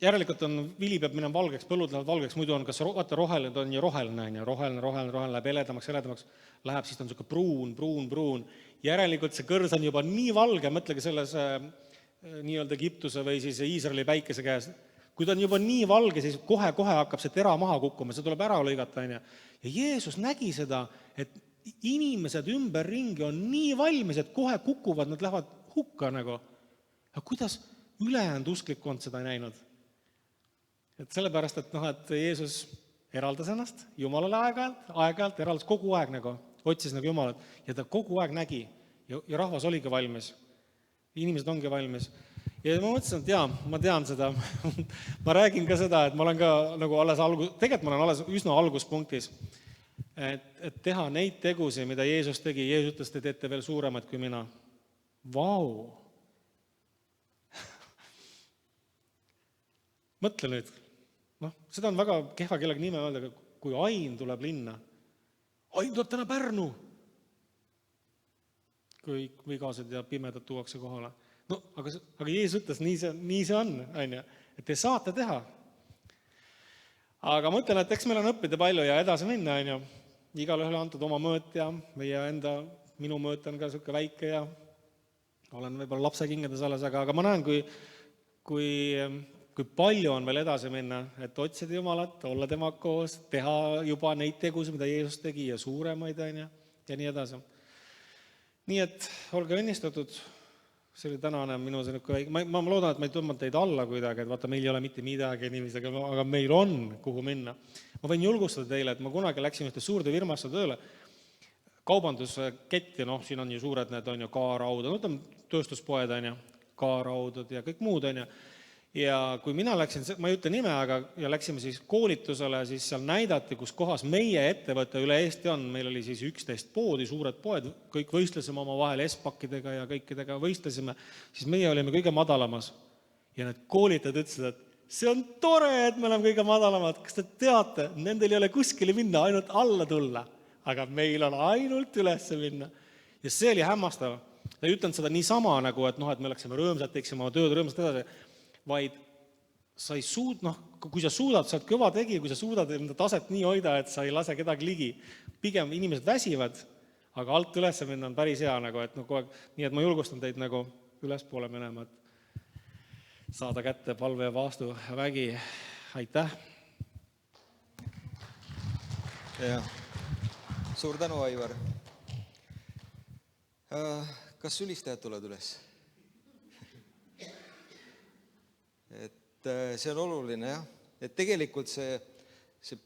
Järelikult vili peab minema valgeks, põllud lähevad valgeks, muidu on kas roheline, on ju roheline, roheline, läheb heledamaks, läheb, siis on niisugune pruun. Järelikult see kõrs on juba nii valge, mõtlegi selles nii-öelda Egiptuse või siis Iisraeli päikese käes. Kui ta on juba nii valge, siis kohe hakkab see tera maha kukkuma, see tuleb ära lõigata. Ja Jeesus nägi seda, et inimesed ümberringi on nii valmis, et kohe kukuvad, nad lähevad hukka nagu. Aga kuidas ülejäänud usklikkond seda ei näinud? Et sellepärast, et Jeesus eraldas ennast Jumalale aeg-ajalt, eraldas kogu aeg nagu, otsis nagu Jumalat ja ta kogu aeg nägi ja rahvas oligi valmis. Inimesed ongi valmis. Ja ma mõtlesin, et ma tean seda. Ma räägin ka seda, et ma olen ka nagu tegelikult ma olen alles üsna alguspunktis, et teha neid tegusid, mida Jeesus tegi. Jeesus ütles, te teete veel suuremad kui mina. Vau! Mõtle nüüd. Seda on väga kehva kellegi nime öelda, kui Ain tuleb linna. Ain tuleb täna Pärnu! Kui vigased ja pimedad tuuakse kohale. Aga Jeesus ütles, nii see on, et te saate teha. Aga ma ütlen, et eks meil on õppida palju ja edasi minna. Igal ühele antud oma mõõt ja minu mõõt on ka selline väike ja olen võib-olla lapse kingades alles, aga ma näen, kui palju on veel edasi minna, et otsida Jumalat, olla tema koos, teha juba neid tegusid, mida Jeesus tegi ja suuremaid ja nii edasi. Nii et olge õnnistatud, see oli tänane minu väike, ma loodan, et ma ei tõmmanud teid alla kuidagi, et vaata, meil ei ole mitte midagi inimesega, aga meil on kuhu minna. Ma võin julgustada teile, et ma kunagi läksin ühte suurde firmasse tööle, kaubandusketti, siin on ju suured need K-raudad, tööstuspoed, K-raudad ja kõik muud, ja kui mina läksin, ma ei ütle nime, ja läksime siis koolitusele, siis seal näidati, kus kohas meie ettevõte üle Eesti on, meil oli siis 11 poodi, suured poed, kõik võistlesime oma vahel S-pakkidega ja kõikidega võistlesime, siis meie olime kõige madalamas. Ja need koolitajad ütlesid, et see on tore, et me oleme kõige madalamad. Kas te teate, nendel ei ole kuskile minna, ainult alla tulla. Aga meil on ainult üles minna. Ja see oli hämmastav. Ta ei ütlenud seda niisama, nagu, et me oleksime rõõmsad, teeksime oma tööd rõõmsad edasi, vaid sa ei kui sa suudad, sa oled kõva tegi, kui sa suudad enda taset nii hoida, et sa ei lase kedagi ligi. Pigem inimesed väsivad, aga alt üles minna on päris hea, et kogu aeg. Nii et ma julgustan teid ülespoole minema, et saada kätte palve ja vaastu vägi. Aitäh! Ja. Suur tänu, Aivar. Kas ülistajad tulevad üles? Et see on oluline, jah. Et tegelikult see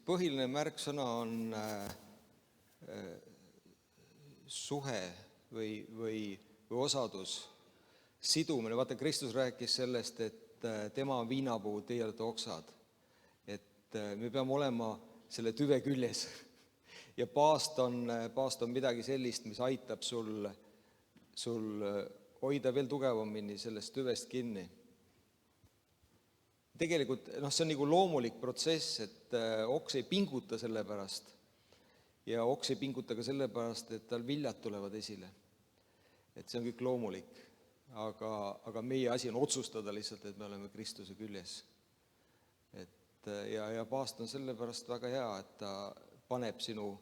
põhiline märksõna on suhe või osadus, sidumine. Vaata, Kristus rääkis sellest, et tema on viinapuu, teie olete oksad. Et me peame olema selle tüve küljes. Ja paast on midagi sellist, mis aitab sul hoida veel tugevamini sellest tüvest kinni. Tegelikult see on nagu loomulik protsess, et oks ei pinguta selle pärast ja oks ei pinguta ka selle pärast, et tal viljad tulevad esile. Et see on kõik loomulik, aga meie asi on otsustada lihtsalt, et me oleme Kristuse küljes. Ja paast on selle pärast väga hea, et ta paneb sinu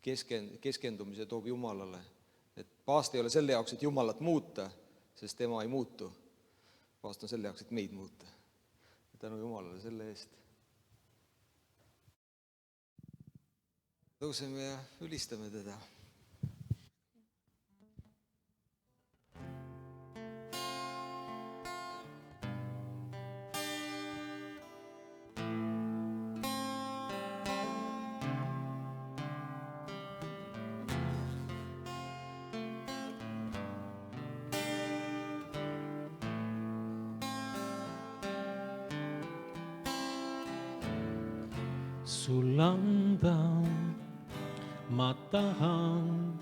keskendumise, toob Jumalale. Et paast ei ole selle jaoks, et Jumalat muuta, sest tema ei muutu. Paast on selle jaoks, et meid muuta. Tänu Jumalale selle eest. Tõuseme ja ülistame teda. Sul anda ma tahan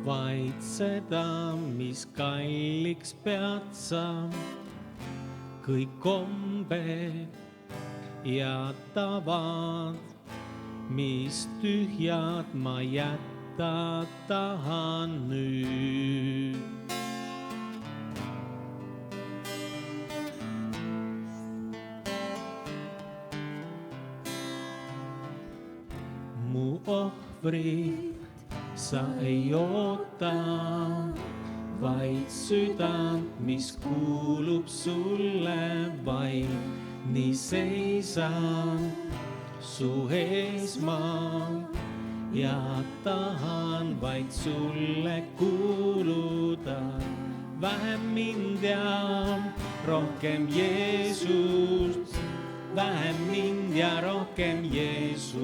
vaid seda, mis kalliks pead sa. Kõik kombed ja tavad, mis tühjad ma jätta tahan nüüd. Mu ohvrit sa ei oota, vaid südant, mis kuulub sulle vaid. Nii seisan su ees ma ja tahan vaid sulle kuuluda. Vähem mind ja rohkem Jeesust, vähem mind ja rohkem Jeesust.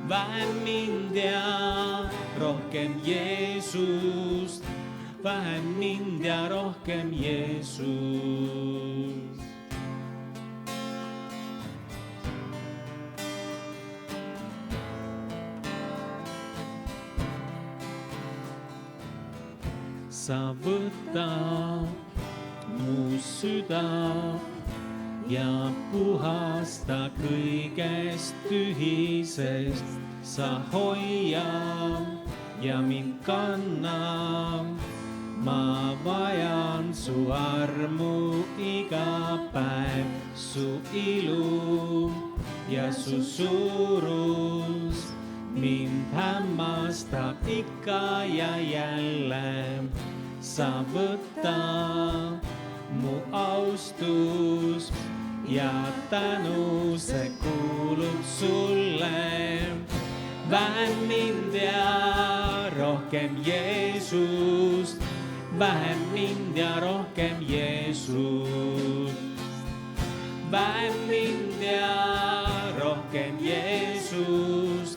Vähem mind ja rohkem Jeesust, vähem mind ja rohkem Jeesust. Sa võta mu süda ja puhasta kõigest tühisest. Sa hoia ja mind kanna, ma vajan su armu iga päev. Su ilu ja su suurus mind hämmastab ikka ja jälle. Sa võta mu austus ja tänu, see kuulub sulle. Vähem mind ja rohkem Jeesust, vähem mind ja rohkem Jeesust. Vähem mind ja rohkem Jeesust,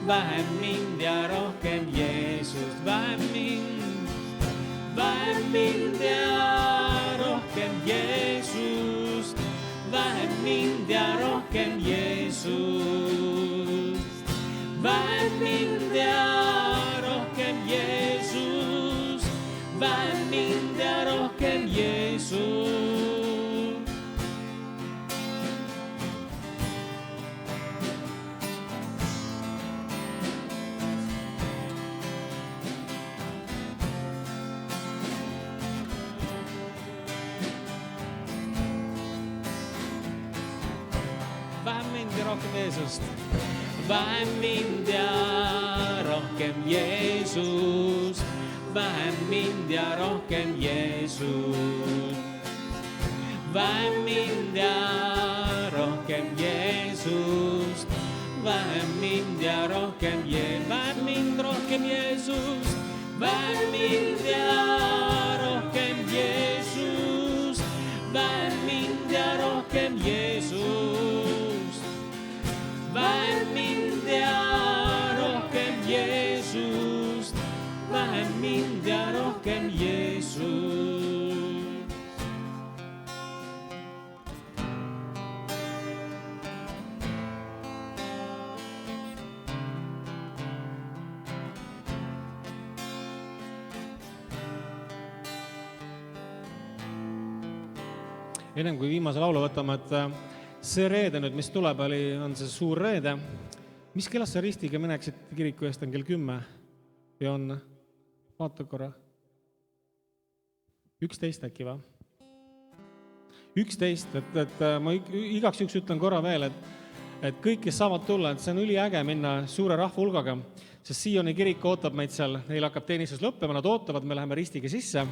vähem mind ja rohkem Jeesust. Vähem mind ja rohkem Jeesust, vähem mind ja rohkem Jeesust. Vähem mind ja rohkem Jeesust, vähem mind ja rohkem Jeesust. mind ja rohkem Jeesust. Vähem mind ja rohkem Jeesust. Vähem mind ja rohkem Jeesust. Vähem mind ja rohkem Jeesust. Vähem mind ja rohkem vähem mind rohkem Jeesust. Vähem mind ja rohkem Jeesust. Vähem mind ja rohkem Jeesust. Vähem mind ja rohkem Jeesust. Vähem mind ja rohkem Jeesust. Ennem kui viimase laulu võtame, et see reede nüüd, mis tuleb, on see suur reede. Mis kellast sa ristiga mineksid kiriku eest on kell 10? Ja on, vaata korra, 11 äkki va? 11, et ma igaks juks ütlen korra veel, et kõik, kes saavad tulla, et see on üliäge minna suure rahva hulgaga, sest Sioni kirik ootab meid seal, neil hakkab teenistus lõppema, nad ootavad, me läheme ristiga sisse,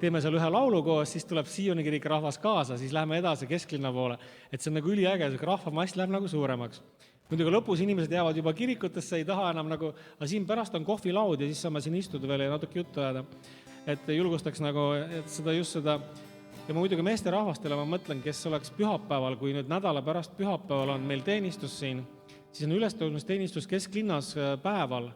teeme seal ühe laulu koos, siis tuleb Sioni kirik rahvas kaasa, siis läheme edasi kesklinna poole, et see on nagu üliäge, see rahvamass läheb nagu suuremaks. Muidugi lõpus inimesed jäävad juba kirikutesse, ei taha enam nagu, aga siin pärast on kohvilaud ja siis saame siin istuda veel ja natuke juttu ajada, et julgustaks nagu, et seda just seda. Ja ma muidugi meeste rahvastele ma mõtlen, kes oleks pühapäeval, kui nüüd nädala pärast pühapäeval on meil teenistus siin, siis on ülestõusmisteenistus kesklinnas päeval,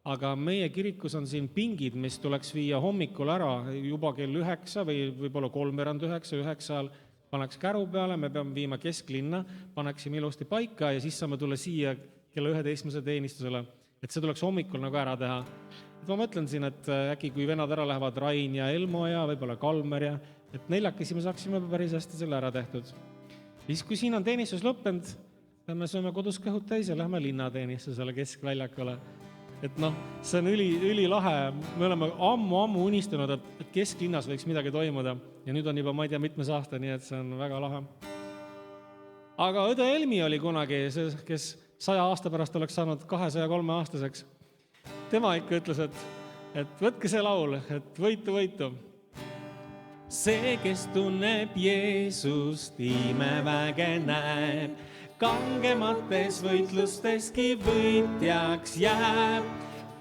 aga meie kirikus on siin pingid, mis tuleks viia hommikul ära juba kell 9 või võib-olla 8:30, paneks käru peale, me peame viima kesklinna, paneksime ilusti paika ja siis saame tulla siia kella 11 teenistusele, et see tuleks hommikul nagu ära teha. Et ma mõtlen siin, et äkki kui venad ära lähevad Rain ja Elmo ja võib-olla Kalmer ja et neljakesi me saaksime päris hästi selle ära tehtud. Siis kui siin on teenistus lõppenud, me sööme kodus kõhud täis ja lähme linnateenistusele keskväljakule. Et noh, see on ülilahe, me oleme ammu unistanud, et kesklinnas võiks midagi toimuda ja nüüd on juba, ma ei tea, mitmes aasta, nii et see on väga lahe. Aga õde Elmi oli kunagi, kes 100 aasta pärast oleks saanud 203 aastaseks. Tema ikka ütles, et võtke see laul, et võitu. See, kes tunneb Jeesust, imeväge näeb, kangemates võitlusteski võitjaks jääb.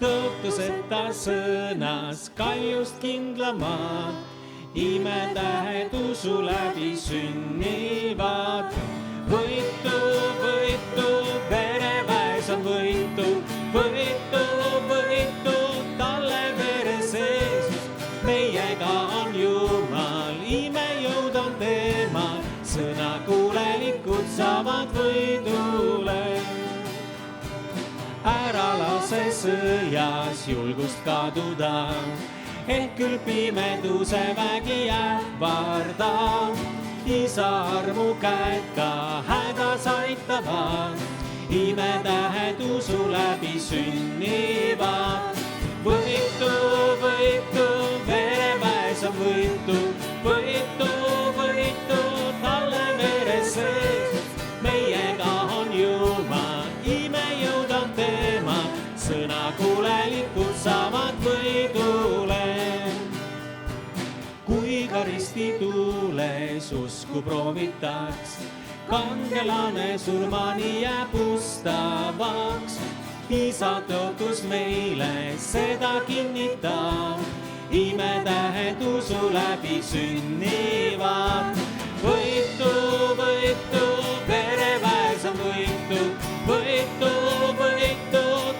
Tõotuseta sõnas kaljust kindlama, imetähed usu läbi sünnivad. Võitu, vereväes on võitu, talle vere seesus, meiega on Jumal, imejõud on temal, sõna kuulelikud saavad võidule. Ära lase sõjas julgust kaduda, ehk küll pimeduse vägi ähvardab. Isa armu käed ka hädas aitavad, imetähed usu läbi sünnivad. Võitu, vereväes on võitu, talle vere sees. Meiega on Jumal, imejõud on temal, sõna kuulelikud saavad võidule. Kui ka ristituules usku proovitaks, kangelane surmani jääb ustavaks. Isa tõotus meile seda kinnitab, imetähed usu läbi sünnivad. Võitu, vereväes on võitu,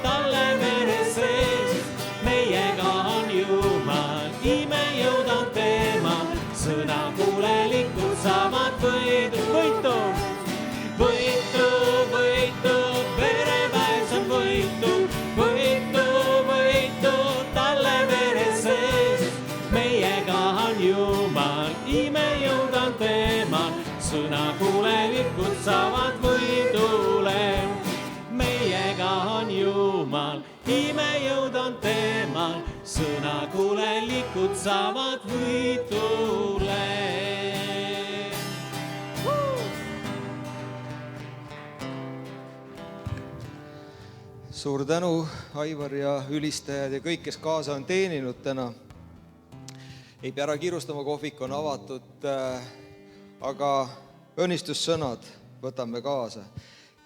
talle vere sees. Meiega on Jumal, imejõud on temal, sõna kuulelikud saavad võitu. Vereväes on võitu, talle vere sees. Meiega on Jumal, imejõud on temal, sõna kuulelikud saavad võidule. Meiega on Jumal, imejõud on temal, sõna kuulelikud saavad võidule. suur tänu, Aivar ja ülistajad ja kõik, kes kaasa on teeninud täna. Ei pea ära kiirustama, kohvik on avatud, aga õnnistussõnad võtame kaasa.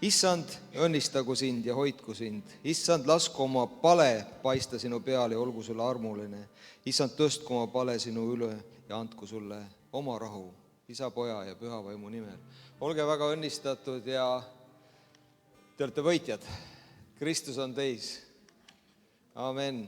Issand, õnnistagu sind ja hoidku sind. Issand, lasku oma pale paista sinu peale ja olgu sulle armuline. Issand, tõstku oma pale sinu üle ja andku sulle oma rahu. Isa, Poja ja Püha Vaimu nimel. Olge väga õnnistatud ja te olete võitjad. Kristus on teis. Amen.